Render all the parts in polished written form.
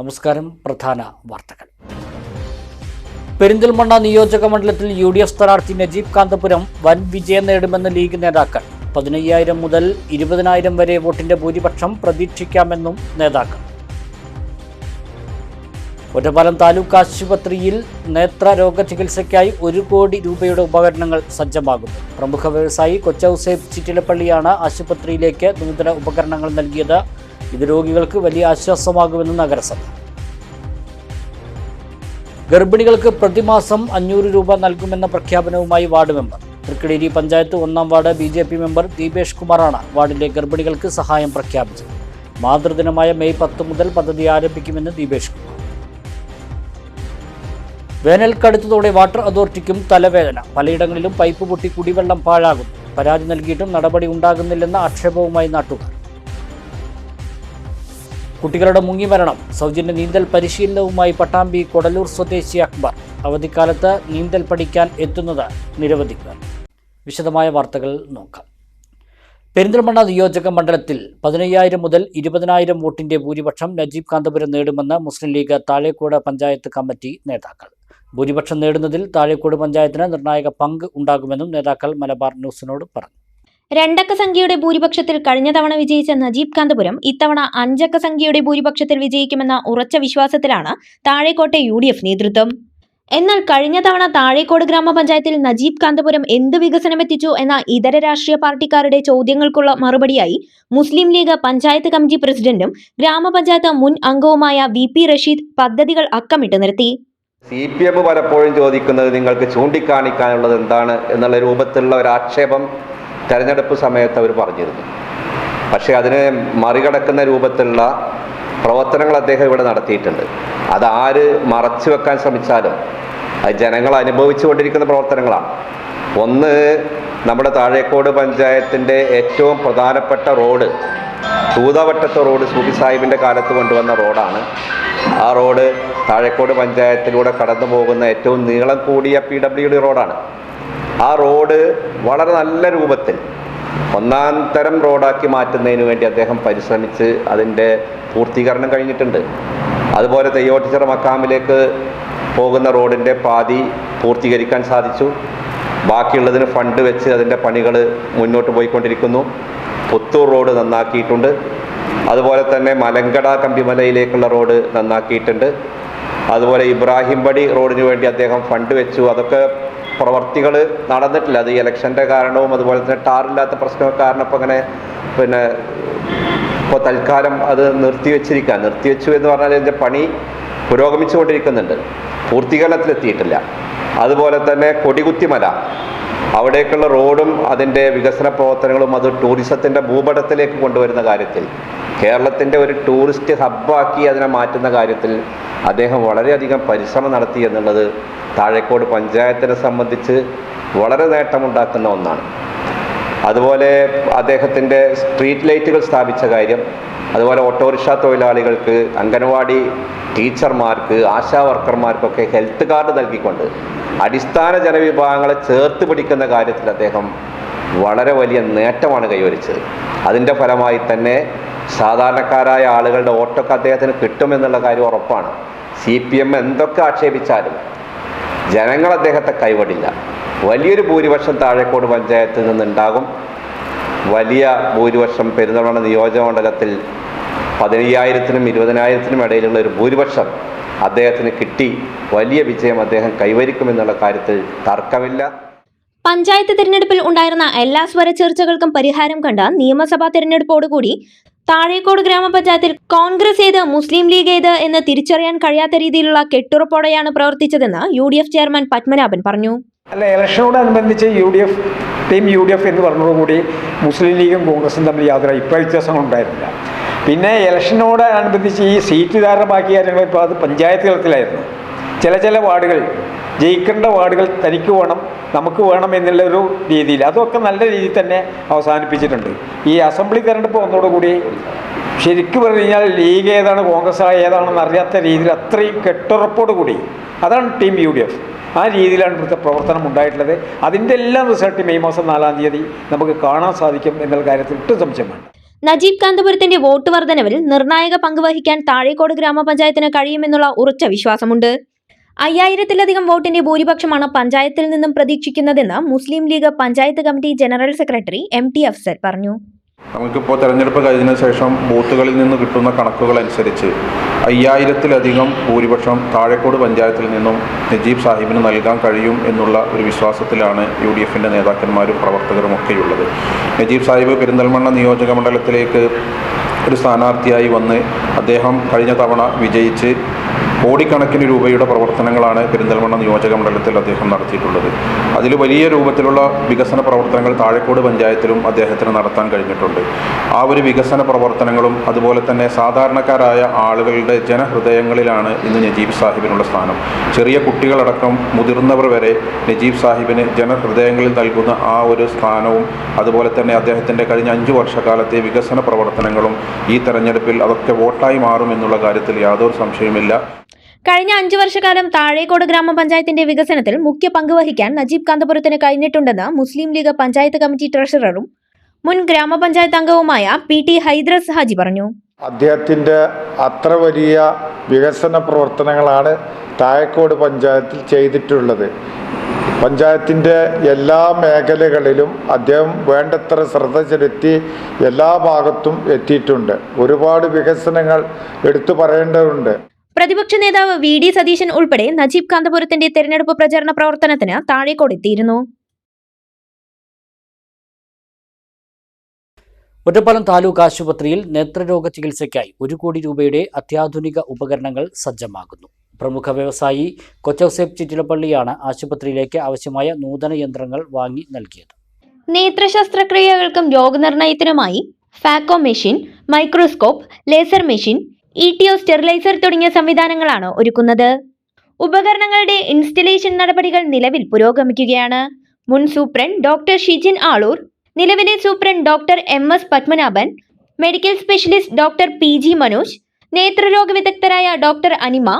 നമസ്കാരം. പ്രധാന വാർത്തകൾ. പെരിന്തൽമണ്ണ നിയോജക മണ്ഡലത്തിൽ UDF സ്ഥാനാർത്ഥി നജീബ് കാന്തപുരം വൻ വിജയം നേടുമെന്ന് ലീഗ് നേതാക്കൾ. 15,000 മുതൽ 20,000 വരെ വോട്ടിന്റെ ഭൂരിപക്ഷം പ്രതീക്ഷിക്കാമെന്നും നേതാക്കൾ. ഒറ്റപ്പാലം താലൂക്ക് ആശുപത്രിയിൽ നേത്രരോഗ ചികിത്സയ്ക്കായി 1 കോടി രൂപയുടെ ഉപകരണങ്ങൾ സജ്ജമാകുന്നു. പ്രമുഖ വ്യവസായി കൊച്ചൌസേബ് ചിറ്റിലപ്പള്ളിയാണ് ആശുപത്രിയിലേക്ക് നൂതന ഉപകരണങ്ങൾ നൽകിയത്. ഇത് രോഗികൾക്ക് വലിയ ആശ്വാസമാകുമെന്ന് നഗരസഭ. ഗർഭിണികൾക്ക് പ്രതിമാസം 500 രൂപ നൽകുമെന്ന പ്രഖ്യാപനവുമായി വാർഡ് മെമ്പർ. തൃക്കടേരി പഞ്ചായത്ത് 1-ാം വാർഡ് BJP മെമ്പർ ദീപേഷ് കുമാറാണ് വാർഡിലെ ഗർഭിണികൾക്ക് സഹായം പ്രഖ്യാപിച്ചത്. മാതൃദിനമായ മെയ് 10 മുതൽ പദ്ധതി ആരംഭിക്കുമെന്ന് ദീപേഷ് കുമാർ. വേനൽ കടുത്തതോടെ വാട്ടർ അതോറിറ്റിക്കും തലവേദന. പലയിടങ്ങളിലും പൈപ്പ് പൊട്ടി കുടിവെള്ളം പാഴാകുന്നു. പരാതി നൽകിയിട്ടും നടപടി ഉണ്ടാകുന്നില്ലെന്ന ആക്ഷേപവുമായി നാട്ടുകാർ. കുട്ടികളുടെ മുങ്ങിമരണം. സൗജന്യ നീന്തൽ പരിശീലനവുമായി പട്ടാമ്പി കൊടലൂർ സ്വദേശി അക്ബർ. അവധിക്കാലത്ത് നീന്തൽ പഠിക്കാൻ എത്തുന്നത് നിരവധി പേർ. വിശദമായ വാർത്തകൾ നോക്കാം. പെരിന്തൽമണ്ണ നിയോജക മണ്ഡലത്തിൽ 15,000 മുതൽ 20,000 വോട്ടിന്റെ ഭൂരിപക്ഷം നജീബ് കാന്തപുരം നേടുമെന്ന് മുസ്ലിം ലീഗ് താഴേക്കോട് പഞ്ചായത്ത് കമ്മിറ്റി നേതാക്കൾ. ഭൂരിപക്ഷം നേടുന്നതിൽ താഴേക്കോട് പഞ്ചായത്തിന് നിർണായക പങ്ക് ഉണ്ടാകുമെന്നും നേതാക്കൾ മലബാർ ന്യൂസിനോട് പറഞ്ഞു. 2 അക്ക സംഖ്യയുടെ ഭൂരിപക്ഷത്തിൽ കഴിഞ്ഞ തവണ വിജയിച്ച നജീബ് കാന്തപുരം ഇത്തവണ 5 അക്ക സംഖ്യയുടെ ഭൂരിപക്ഷത്തിൽ വിജയിക്കുമെന്ന ഉറച്ച വിശ്വാസത്തിലാണ് താഴേക്കോട്ടെ UDF നേതൃത്വം. എന്നാൽ കഴിഞ്ഞ തവണ താഴേക്കോട് ഗ്രാമപഞ്ചായത്തിൽ നജീബ് കാന്തപുരം എന്ത് വികസനമെത്തിച്ചു എന്ന ഇതര രാഷ്ട്രീയ പാർട്ടിക്കാരുടെ ചോദ്യങ്ങൾക്കുള്ള മറുപടിയായി മുസ്ലിം ലീഗ് പഞ്ചായത്ത് കമ്മിറ്റി പ്രസിഡന്റും ഗ്രാമപഞ്ചായത്ത് മുൻ അംഗവുമായ VP റഷീദ് പദ്ധതികൾ അക്കമിട്ട് നിർത്തി. CPM പലപ്പോഴും ചോദിക്കുന്നത് നിങ്ങൾക്ക് ചൂണ്ടിക്കാണിക്കാനുള്ളത് എന്താണ് എന്നുള്ള രൂപത്തിലുള്ള ഒരു ആക്ഷേപം തെരഞ്ഞെടുപ്പ് സമയത്ത് അവർ പറഞ്ഞിരുന്നു. പക്ഷേ അതിനെ മറികടക്കുന്ന രൂപത്തിലുള്ള പ്രവർത്തനങ്ങൾ അദ്ദേഹം ഇവിടെ നടത്തിയിട്ടുണ്ട്. അതാര് മറച്ചു വെക്കാൻ ശ്രമിച്ചാലും അത് ജനങ്ങൾ അനുഭവിച്ചു കൊണ്ടിരിക്കുന്ന പ്രവർത്തനങ്ങളാണ്. ഒന്ന്, നമ്മുടെ താഴേക്കോട് പഞ്ചായത്തിൻ്റെ ഏറ്റവും പ്രധാനപ്പെട്ട റോഡ്, തൂതവട്ടത്തെ റോഡ് സൂഫി സാഹിബിൻ്റെ കാലത്ത് കൊണ്ടുവന്ന റോഡാണ്. ആ റോഡ് താഴേക്കോട് പഞ്ചായത്തിലൂടെ കടന്നു പോകുന്ന ഏറ്റവും നീളം കൂടിയ PWD റോഡാണ്. ആ റോഡ് വളരെ നല്ല രൂപത്തിൽ 1-ാം തരം റോഡാക്കി മാറ്റുന്നതിന് വേണ്ടി അദ്ദേഹം പരിശ്രമിച്ച് അതിൻ്റെ പൂർത്തീകരണം കഴിഞ്ഞിട്ടുണ്ട്. അതുപോലെ തെയ്യോട്ടിച്ചിറ മക്കാമിലേക്ക് പോകുന്ന റോഡിൻ്റെ പാതി പൂർത്തീകരിക്കാൻ സാധിച്ചു. ബാക്കിയുള്ളതിന് ഫണ്ട് വെച്ച് അതിൻ്റെ പണികൾ മുന്നോട്ട് പോയിക്കൊണ്ടിരിക്കുന്നു. പുത്തൂർ റോഡ് നന്നാക്കിയിട്ടുണ്ട്. അതുപോലെ തന്നെ മലങ്കട കമ്പിമലയിലേക്കുള്ള റോഡ് നന്നാക്കിയിട്ടുണ്ട്. അതുപോലെ ഇബ്രാഹിംപടി റോഡിന് വേണ്ടി അദ്ദേഹം ഫണ്ട് വെച്ചു. അതൊക്കെ പ്രവർത്തികൾ നടന്നിട്ടില്ല. അത് ഈ ഇലക്ഷൻ്റെ കാരണവും അതുപോലെ തന്നെ ടാറില്ലാത്ത പ്രശ്നമൊക്കെ കാരണം ഇപ്പോൾ അങ്ങനെ ഇപ്പോൾ തൽക്കാലം അത് നിർത്തിവെച്ചു എന്ന് പറഞ്ഞാൽ അതിൻ്റെ പണി പുരോഗമിച്ചു കൊണ്ടിരിക്കുന്നുണ്ട്, പൂർത്തീകരണത്തിലെത്തിയിട്ടില്ല. അതുപോലെ തന്നെ കൊടികുത്തിമല, അവിടേക്കുള്ള റോഡും അതിൻ്റെ വികസന പ്രവർത്തനങ്ങളും അത് ടൂറിസത്തിൻ്റെ ഭൂപടത്തിലേക്ക് കൊണ്ടുവരുന്ന കാര്യത്തിൽ, കേരളത്തിൻ്റെ ഒരു ടൂറിസ്റ്റ് ഹബ്ബാക്കി അതിനെ മാറ്റുന്ന കാര്യത്തിൽ അദ്ദേഹം വളരെയധികം പരിശ്രമം നടത്തി എന്നുള്ളത് താഴേക്കോട് പഞ്ചായത്തിനെ സംബന്ധിച്ച് വളരെ നേട്ടമുണ്ടാക്കുന്ന ഒന്നാണ്. അതുപോലെ അദ്ദേഹത്തിൻ്റെ സ്ട്രീറ്റ് ലൈറ്റുകൾ സ്ഥാപിച്ച കാര്യം, അതുപോലെ ഓട്ടോറിക്ഷ തൊഴിലാളികൾക്ക്, അംഗനവാടി ടീച്ചർമാർക്ക്, ആശാ വർക്കർമാർക്കൊക്കെ ഹെൽത്ത് കാർഡ് നൽകിക്കൊണ്ട് അടിസ്ഥാന ജനവിഭാഗങ്ങളെ ചേർത്ത് പിടിക്കുന്ന കാര്യത്തിൽ അദ്ദേഹം വളരെ വലിയ നേട്ടമാണ് കൈവരിച്ചത്. അതിൻ്റെ ഫലമായി തന്നെ സാധാരണക്കാരായ ആളുകളുടെ വോട്ടൊക്കെ അദ്ദേഹത്തിന് കിട്ടുമെന്നുള്ള കാര്യം ഉറപ്പാണ്. CPM എന്തൊക്കെ ആക്ഷേപിച്ചാലും ജനങ്ങൾ അദ്ദേഹത്തെ കൈവിടില്ല. വലിയൊരു ഭൂരിപക്ഷം താഴേക്കോട് പഞ്ചായത്തിൽ നിന്നുണ്ടാകും. വലിയ ഭൂരിപക്ഷം പെരിന്തൽമണ്ണ നിയോജകമണ്ഡലത്തിൽ 15,000-നും 20,000-നും ഇടയിലുള്ള ഒരു ഭൂരിപക്ഷം അദ്ദേഹത്തിന് കിട്ടി. വലിയ വിജയം അദ്ദേഹം കൈവരിക്കുമെന്നുള്ള കാര്യത്തിൽ തർക്കമില്ല. പഞ്ചായത്ത് തിരഞ്ഞെടുപ്പിൽ ഉണ്ടായിരുന്ന എല്ലാ സ്വരച്ചേർച്ചകൾക്കും പരിഹാരം കണ്ട നിയമസഭാ തിരഞ്ഞെടുപ്പോടുകൂടി താഴേക്കോട് ഗ്രാമപഞ്ചായത്തിൽ കോൺഗ്രസ് ഏത് മുസ്ലിം ലീഗ് ഏത് എന്ന് തിരിച്ചറിയാൻ കഴിയാത്ത രീതിയിലുള്ള കെട്ടുറപ്പോടെയാണ് പ്രവർത്തിച്ചതെന്ന് UDF ചെയർമാൻ പത്മനാഭൻ പറഞ്ഞു. അല്ല, ഇലക്ഷനോടനുബന്ധിച്ച് ടീം UDF എന്ന് പറഞ്ഞതോടുകൂടി മുസ്ലിം ലീഗും കോൺഗ്രസും തമ്മിൽ യാതൊരു അഭിപ്രായ വ്യത്യാസങ്ങളും ഉണ്ടായിരുന്നില്ല. പിന്നെ ഇലക്ഷനോടനുബന്ധിച്ച് ഈ സീറ്റ് ധാരണമാക്കിയ കാര്യങ്ങൾ ഇപ്പോൾ അത് പഞ്ചായത്ത് തലത്തിലായിരുന്നു. ചില വാർഡുകൾ ജയിക്കേണ്ട വാർഡുകൾ തനിക്ക് വേണം, നമുക്ക് വേണം എന്നുള്ളൊരു രീതിയിൽ അതൊക്കെ നല്ല രീതിയിൽ തന്നെ അവസാനിപ്പിച്ചിട്ടുണ്ട്. ഈ അസംബ്ലി തെരഞ്ഞെടുപ്പ് വന്നതോടുകൂടി ശരിക്കും പറഞ്ഞു കഴിഞ്ഞാൽ ലീഗ് ഏതാണ് കോൺഗ്രസ് ഏതാണെന്ന് അറിയാത്ത രീതിയിൽ അത്രയും കെട്ടുറപ്പോട് കൂടി അതാണ് ടീം UDF. ആ രീതിയിലാണ് ഇവിടുത്തെ പ്രവർത്തനം ഉണ്ടായിട്ടുള്ളത്. അതിൻ്റെ എല്ലാം റിസൾട്ട് മെയ് മാസം 4-ാം തീയതി നമുക്ക് കാണാൻ സാധിക്കും എന്നുള്ള കാര്യത്തിൽ ഒട്ടും സംശയമാണ്. നജീബ് കാന്തപുരത്തിന്റെ വോട്ട് വർധനവിൽ നിർണായക പങ്ക് വഹിക്കാൻ താഴേക്കോട് ഗ്രാമപഞ്ചായത്തിന് കഴിയുമെന്നുള്ള ഉറച്ച വിശ്വാസമുണ്ട്. 5000-ലധികം വോട്ടിന്റെ ഭൂരിപക്ഷമാണ് പഞ്ചായത്തിൽ നിന്നും പ്രതീക്ഷിക്കുന്നതെന്ന് Muslim League panchayat committee general secretary MT Afsal പറഞ്ഞു. നമുക്കിപ്പോൾ തെരഞ്ഞെടുപ്പ് കഴിഞ്ഞതിന് ശേഷം ബൂത്തുകളിൽ നിന്ന് കിട്ടുന്ന കണക്കുകൾ അനുസരിച്ച് 5000-ലധികം ഭൂരിപക്ഷം താഴേക്കോട് പഞ്ചായത്തിൽ നിന്നും നജീബ് സാഹിബിന് നൽകാൻ കഴിയും എന്നുള്ള ഒരു വിശ്വാസത്തിലാണ് UDFന്റെ നേതാക്കന്മാരും പ്രവർത്തകരും ഒക്കെയുള്ളത്. നജീബ് സാഹിബ് പെരിന്തൽമണ്ണ നിയോജക മണ്ഡലത്തിലേക്ക് ഒരു സ്ഥാനാർത്ഥിയായി വന്ന് അദ്ദേഹം കഴിഞ്ഞ തവണ വിജയിച്ച് കോടിക്കണക്കിന് രൂപയുടെ പ്രവർത്തനങ്ങളാണ് പെരിന്തൽമണ്ണ നിയോജക മണ്ഡലത്തിൽ അദ്ദേഹം നടത്തിയിട്ടുള്ളത്. അതിൽ വലിയ രൂപത്തിലുള്ള വികസന പ്രവർത്തനങ്ങൾ താഴേക്കോട് പഞ്ചായത്തിലും അദ്ദേഹത്തിന് നടത്താൻ കഴിഞ്ഞിട്ടുണ്ട്. ആ ഒരു വികസന പ്രവർത്തനങ്ങളും അതുപോലെ തന്നെ സാധാരണക്കാരായ ആളുകളുടെ ജനഹൃദയങ്ങളിലാണ് ഇന്ന് നജീബ് സാഹിബിനുള്ള സ്ഥാനം. ചെറിയ കുട്ടികളടക്കം മുതിർന്നവർ വരെ നജീബ് സാഹിബിന് ജനഹൃദയങ്ങളിൽ നൽകുന്ന ആ ഒരു സ്ഥാനവും അതുപോലെ തന്നെ അദ്ദേഹത്തിൻ്റെ കഴിഞ്ഞ 5 വർഷക്കാലത്തെ വികസന പ്രവർത്തനങ്ങളും ഈ തെരഞ്ഞെടുപ്പിൽ അതൊക്കെ വോട്ടായി മാറും എന്നുള്ള കാര്യത്തിൽ യാതൊരു സംശയവുമില്ല. കഴിഞ്ഞ 5 വർഷക്കാലം താഴേക്കോട് ഗ്രാമപഞ്ചായത്തിന്റെ വികസനത്തിൽ മുഖ്യ പങ്ക് വഹിക്കാൻ നജീബ് കാന്തപുരത്തിന് കഴിഞ്ഞിട്ടുണ്ടെന്ന് മുസ്ലിം ലീഗ് പഞ്ചായത്ത് കമ്മിറ്റി ട്രഷററും മുൻ ഗ്രാമപഞ്ചായത്ത് അംഗവുമായ PT ഹൈദ്രസ് ഹാജി പറഞ്ഞു. അദ്ദേഹത്തിൻ്റെ അത്ര വലിയ വികസന പ്രവർത്തനങ്ങളാണ് താഴേക്കോട് പഞ്ചായത്തിൽ ചെയ്തിട്ടുള്ളത്. പഞ്ചായത്തിൻ്റെ എല്ലാ മേഖലകളിലും അദ്ദേഹം വേണ്ടത്ര ശ്രദ്ധ ചെലുത്തി എല്ലാ ഭാഗത്തും എത്തിയിട്ടുണ്ട്. ഒരുപാട് വികസനങ്ങൾ എടുത്തു പറയേണ്ടതുണ്ട്. പ്രതിപക്ഷ നേതാവ് VD സതീശൻ ഉൾപ്പെടെ നജീബ് കാന്തപുരത്തിന്റെ തെരഞ്ഞെടുപ്പ് പ്രചരണ പ്രവർത്തനത്തിന് താഴേക്കോട് എത്തിയിരുന്നു. ഒറ്റപ്പാലം താലൂക്ക് ആശുപത്രിയിൽ നേത്രരോഗ ചികിത്സയ്ക്കായി 1 കോടി രൂപയുടെ അത്യാധുനിക ഉപകരണങ്ങൾ സജ്ജമാകുന്നു. പ്രമുഖ വ്യവസായി കൊച്ചൗസേപ്പ് ചിറ്റിലപ്പള്ളിയാണ് ആശുപത്രിയിലേക്ക് ആവശ്യമായ നൂതന യന്ത്രങ്ങൾ വാങ്ങി നൽകിയത്. നേത്ര ശസ്ത്രക്രിയകൾക്കും രോഗനിർണയത്തിനുമായി phaco machine, microscope, laser machine, ETO steriliser തുടങ്ങിയ സംവിധാനങ്ങളാണ് ഒരുക്കുന്നത്. ഉപകരണങ്ങളുടെ ഇൻസ്റ്റലേഷൻ നടപടികൾ നിലവിൽ പുരോഗമിക്കുകയാണ്. മുൻ സൂപ്രണ്ട് ഡോക്ടർ ഷിജിൻ ആളൂർ, നിലവിലെ superintendent doctor MS Padmanabhan, medical specialist doctor PG Manoj, നേത്രരോഗ വിദഗ്ധരായ ഡോക്ടർ അനിമ,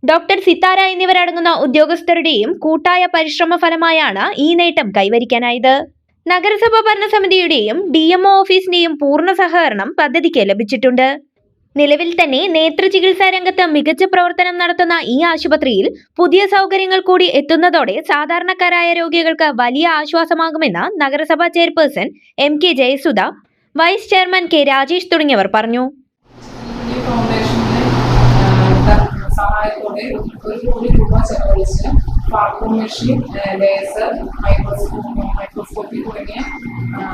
ഡോക്ടർ സിത്താര എന്നിവരടങ്ങുന്ന ഉദ്യോഗസ്ഥരുടെയും കൂട്ടായ പരിശ്രമ ഫലമായാണ് ഈ നേട്ടം കൈവരിക്കാനായത്. നഗരസഭ ഭരണസമിതിയുടെയും DMO ഓഫീസിന്റെയും പൂർണ്ണ സഹകരണം പദ്ധതിക്ക് ലഭിച്ചിട്ടുണ്ട്. നിലവിൽ തന്നെ നേത്ര ചികിത്സാ രംഗത്ത് മികച്ച പ്രവർത്തനം നടത്തുന്ന ഈ ആശുപത്രിയിൽ പുതിയ സൗകര്യങ്ങൾ കൂടി എത്തുന്നതോടെ സാധാരണക്കാരായ രോഗികൾക്ക് വലിയ ആശ്വാസമാകുമെന്ന് നഗരസഭാ chairperson MK Jayasudha, vice chairman K Rajesh തുടങ്ങിയവർ പറഞ്ഞു. സഹായത്തോടെ 1 കോടി രൂപ ചെലവഴിച്ച് ഫാക്കോ മെഷീൻ, ലേസർ, മൈക്രോസ്കോപ്പി തുടങ്ങിയ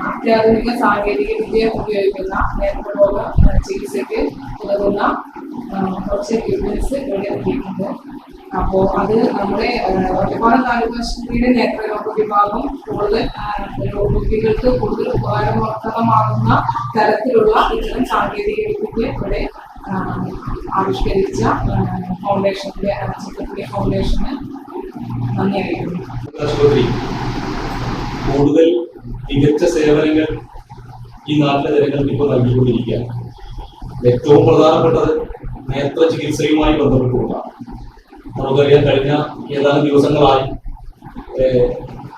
അത്യാധുനിക സാങ്കേതിക വിദ്യ ഉപയോഗിക്കുന്ന നേത്രരോഗ ചികിത്സയ്ക്ക് ഉതകുന്ന കുറച്ച് എക്യുപ്മെന്റ്സ് ഇവിടെ എത്തിയിട്ടുണ്ട്. അപ്പോൾ അത് നമ്മുടെ ഒറ്റപ്പാലം താലൂക്ക് ആശുപത്രിയുടെ നേത്രരോഗ വിഭാഗം കൂടുതൽ രോഗികൾക്ക് കൂടുതൽ ഉപകാരപ്രദമാകുന്ന തരത്തിലുള്ള ഇത്തരം സാങ്കേതിക വിദ്യ ഇവിടെ ആവിഷ്കരിച്ച ഫൗണ്ടേഷനിലെ ഫൗണ്ടേഷന് നന്ദി അറിയിക്കുന്നു. ആശുപത്രി കൂടുതൽ മികച്ച സേവനങ്ങൾ ഈ നാട്ടിലെ ജനങ്ങൾക്ക് ഇപ്പോൾ നൽകിക്കൊണ്ടിരിക്കുകയാണ്. ഏറ്റവും പ്രധാനപ്പെട്ടത് നേത്ര ചികിത്സയുമായി ബന്ധപ്പെട്ടുകൊണ്ടാണ്. നമുക്കറിയാം, കഴിഞ്ഞ ഏതാനും ദിവസങ്ങളായി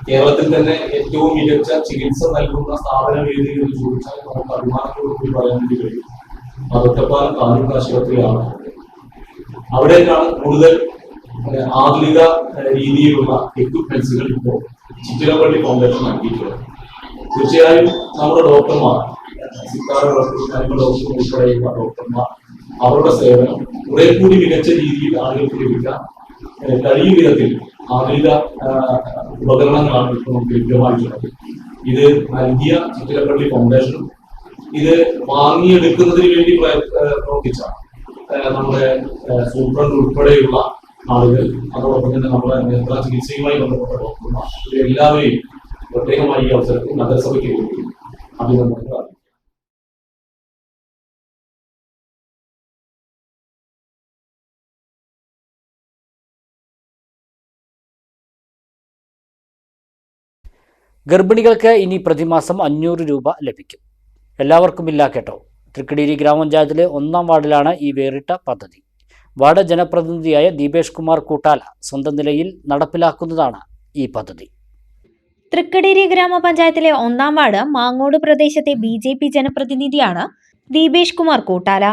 കേരളത്തിൽ തന്നെ ഏറ്റവും മികച്ച ചികിത്സ നൽകുന്ന സ്ഥാപനം ഏത് എന്ന് ചോദിച്ചാൽ നമുക്ക് അഭിമാനത്തോടു കൂടി പറയാൻ വേണ്ടി കഴിയും. ഒറ്റപ്പാലം താലൂക്ക് ആശുപത്രിയാണ്. അവിടേക്കാണ് കൂടുതൽ ആധുനിക രീതിയിലുള്ള എക്യുപ്മെന്റ്സുകൾ ഇപ്പോൾ ചിറ്റിലപ്പള്ളി ഫൗണ്ടേഷൻ നൽകിയിട്ടുള്ളത്. തീർച്ചയായും നമ്മുടെ ഡോക്ടർമാർ, സിത്താര ഡോക്ടർ ഉൾപ്പെടെയുള്ള ഡോക്ടർമാർ, അവരുടെ സേവനം കുറെ കൂടി മികച്ച രീതിയിൽ ആളുകൾക്ക് ലഭിക്കാൻ കഴിയും വിധത്തിൽ ആധുനിക ഉപകരണങ്ങളാണ് ഇപ്പോൾ നമുക്ക് ലഭ്യമായിട്ടുള്ളത്. ഇത് നൽകിയ ചിറ്റിലപ്പള്ളി ഫൗണ്ടേഷനും ഇത് വാങ്ങിയെടുക്കുന്നതിന് വേണ്ടി പ്രവർത്തിച്ച നമ്മുടെ സൂപ്രണ്ട് ഉൾപ്പെടെയുള്ള ആളുകൾ, അതോടൊപ്പം തന്നെ നമ്മുടെ നേത്ര ചികിത്സയുമായി ബന്ധപ്പെട്ട ഡോക്ടർമാർ, ഇവരെല്ലാവരെയും പ്രത്യേകമായി ഈ അവസരത്തിൽ നഗരസഭയ്ക്ക് വേണ്ടി അഭിനന്ദനങ്ങൾ അറിയിക്കുന്നു. ഗർഭിണികൾക്ക് ഇനി പ്രതിമാസം 500 രൂപ ലഭിക്കും. എല്ലാവർക്കുമില്ല കേട്ടോ. തൃക്കടീരി ഗ്രാമപഞ്ചായത്തിലെ 1-ാം വാർഡിലാണ് ഈ വേറിട്ട പദ്ധതി. വാർഡ് ജനപ്രതിനിധിയായ ദീപേഷ് കുമാർ കൂട്ടാല സ്വന്തം നിലയിൽ നടപ്പിലാക്കുന്നതാണ് ഈ പദ്ധതി. തൃക്കടേരി ഗ്രാമപഞ്ചായത്തിലെ 1-ാം വാർഡ് മാങ്ങോട് പ്രദേശത്തെ BJP ജനപ്രതിനിധിയാണ് ദീപേഷ് കുമാർ കൂട്ടാല.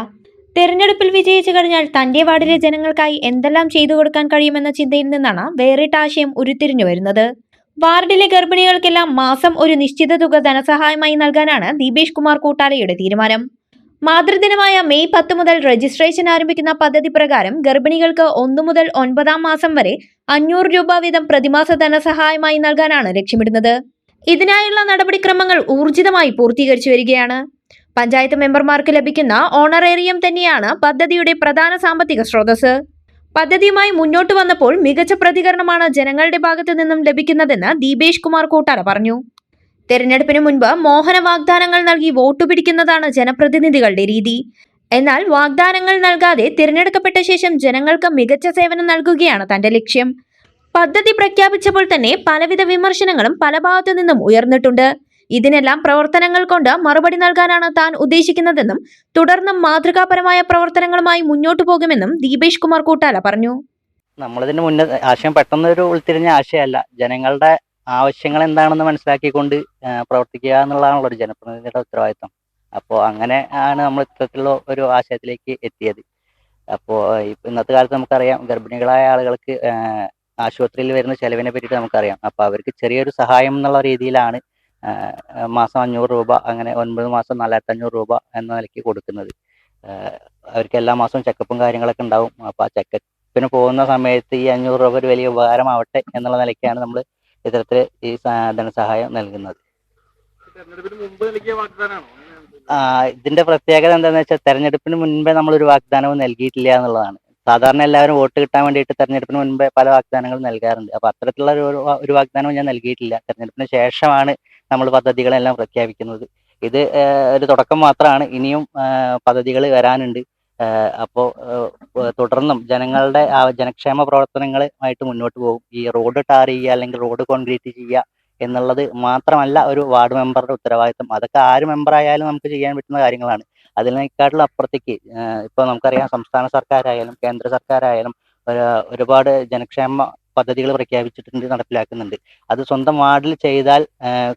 തെരഞ്ഞെടുപ്പിൽ വിജയിച്ചു കഴിഞ്ഞാൽ തന്റെ വാർഡിലെ ജനങ്ങൾക്കായി എന്തെല്ലാം ചെയ്തു കൊടുക്കാൻ കഴിയുമെന്ന ചിന്തയിൽ നിന്നാണ് വേറിട്ട ആശയം ഉരുത്തിരിഞ്ഞു വരുന്നത്. വാർഡിലെ ഗർഭിണികൾക്കെല്ലാം മാസം ഒരു നിശ്ചിത തുക ധനസഹായമായി നൽകാനാണ് ദീപേഷ് കുമാർ കൂട്ടാലയുടെ തീരുമാനം. മാതൃദിനമായ മെയ് 10 മുതൽ രജിസ്ട്രേഷൻ ആരംഭിക്കുന്ന പദ്ധതി പ്രകാരം ഗർഭിണികൾക്ക് 1 മുതൽ 9-ാം മാസം വരെ 500 രൂപ വീതം പ്രതിമാസ ധനസഹായമായി നൽകാനാണ് ലക്ഷ്യമിടുന്നത്. ഇതിനായുള്ള നടപടിക്രമങ്ങൾ ഊർജിതമായി പൂർത്തീകരിച്ചു വരികയാണ്. പഞ്ചായത്ത് മെമ്പർമാർക്ക് ലഭിക്കുന്ന ഓണറേറിയം തന്നെയാണ് പദ്ധതിയുടെ പ്രധാന സാമ്പത്തിക സ്രോതസ്. പദ്ധതിയുമായി മുന്നോട്ട് വന്നപ്പോൾ മികച്ച പ്രതികരണമാണ് ജനങ്ങളുടെ ഭാഗത്തു നിന്നും ലഭിക്കുന്നതെന്ന് ദീപേഷ് കുമാർ കൂട്ടാല പറഞ്ഞു. തെരഞ്ഞെടുപ്പിന് മുൻപ് മോഹന വാഗ്ദാനങ്ങൾ നൽകി വോട്ടു പിടിക്കുന്നതാണ് ജനപ്രതിനിധികളുടെ രീതി. എന്നാൽ വാഗ്ദാനങ്ങൾ നൽകാതെ തിരഞ്ഞെടുക്കപ്പെട്ട ശേഷം ജനങ്ങൾക്ക് മികച്ച സേവനം നൽകുകയാണ് തന്റെ ലക്ഷ്യം. പദ്ധതി പ്രഖ്യാപിച്ചപ്പോൾ തന്നെ പലവിധ വിമർശനങ്ങളും പല ഭാഗത്തു നിന്നും ഉയർന്നിട്ടുണ്ട്. ഇതിനെല്ലാം പ്രവർത്തനങ്ങൾ കൊണ്ട് മറുപടി നൽകാനാണ് താൻ ഉദ്ദേശിക്കുന്നതെന്നും തുടർന്നും മാതൃകാപരമായ പ്രവർത്തനങ്ങളുമായി മുന്നോട്ടു പോകുമെന്നും ദീപേഷ് കുമാർ കൂട്ടാല പറഞ്ഞു. നമ്മളിതിന് മുന്നേ ആശയം പെട്ടെന്നൊരു ഉൾത്തിരിഞ്ഞ ആശയമല്ല. ജനങ്ങളുടെ ആവശ്യങ്ങൾ എന്താണെന്ന് മനസ്സിലാക്കിക്കൊണ്ട് പ്രവർത്തിക്കുക എന്നുള്ളതാണല്ലോ ഒരു ജനപ്രതിനിധിയുടെ ഉത്തരവാദിത്വം. അപ്പോൾ അങ്ങനെ ആണ് നമ്മൾ ഇത്തരത്തിലുള്ള ഒരു ആശയത്തിലേക്ക് എത്തിയത്. അപ്പോൾ ഇന്നത്തെ കാലത്ത് നമുക്കറിയാം, ഗർഭിണികളായ ആളുകൾക്ക് ആശുപത്രിയിൽ വരുന്ന ചെലവിനെ പറ്റിയിട്ട് നമുക്കറിയാം. അപ്പോൾ അവർക്ക് ചെറിയൊരു സഹായം എന്നുള്ള രീതിയിലാണ് മാസം 500 രൂപ, അങ്ങനെ 9 മാസം 4500 രൂപ എന്ന നിലയ്ക്ക് കൊടുക്കുന്നത്. അവർക്ക് എല്ലാ മാസവും ചെക്കപ്പും കാര്യങ്ങളൊക്കെ ഉണ്ടാവും. അപ്പോൾ ആ ചെക്കപ്പിന് പോകുന്ന സമയത്ത് ഈ 500 രൂപ ഒരു വലിയ ഉപകാരമാവട്ടെ എന്നുള്ള നിലയ്ക്കാണ് നമ്മൾ ഇത്തരത്തിൽ ഈ ധനസഹായം നൽകുന്നത്. ഇതിന്റെ പ്രത്യേകത എന്താണെന്ന് വെച്ചാൽ, തെരഞ്ഞെടുപ്പിന് മുൻപേ നമ്മളൊരു വാഗ്ദാനവും നൽകിയിട്ടില്ല എന്നുള്ളതാണ്. സാധാരണ എല്ലാവരും വോട്ട് കിട്ടാൻ വേണ്ടിയിട്ട് തെരഞ്ഞെടുപ്പിന് മുൻപേ പല വാഗ്ദാനങ്ങൾ നൽകാറുണ്ട്. അപ്പോൾ അത്തരത്തിലുള്ള ഒരു വാഗ്ദാനവും ഞാൻ നൽകിയിട്ടില്ല. തെരഞ്ഞെടുപ്പിന് ശേഷമാണ് നമ്മൾ പദ്ധതികളെല്ലാം പ്രഖ്യാപിക്കുന്നത്. ഇത് ഒരു തുടക്കം മാത്രമാണ്. ഇനിയും പദ്ധതികൾ വരാനുണ്ട്. അപ്പോൾ തുടർന്നും ജനങ്ങളുടെ ജനക്ഷേമ പ്രവർത്തനങ്ങളുമായിട്ട് മുന്നോട്ട് പോകും. ഈ റോഡ് ടാർ ചെയ്യുക അല്ലെങ്കിൽ റോഡ് കോൺക്രീറ്റ് ചെയ്യുക എന്നുള്ളത് മാത്രമല്ല ഒരു വാർഡ് മെമ്പറുടെ ഉത്തരവാദിത്വം. അതൊക്കെ ആര് മെമ്പറായാലും നമുക്ക് ചെയ്യാൻ പറ്റുന്ന കാര്യങ്ങളാണ്. അതിനേക്കാട്ടിലും അപ്പുറത്തേക്ക് ഇപ്പോൾ നമുക്കറിയാം, സംസ്ഥാന സർക്കാരായാലും കേന്ദ്ര സർക്കാരായാലും ഒരുപാട് ജനക്ഷേമ പദ്ധതികൾ പ്രഖ്യാപിച്ചിട്ടുണ്ട്, നടപ്പിലാക്കുന്നുണ്ട്. അത് സ്വന്തം വാർഡിൽ ചെയ്താൽ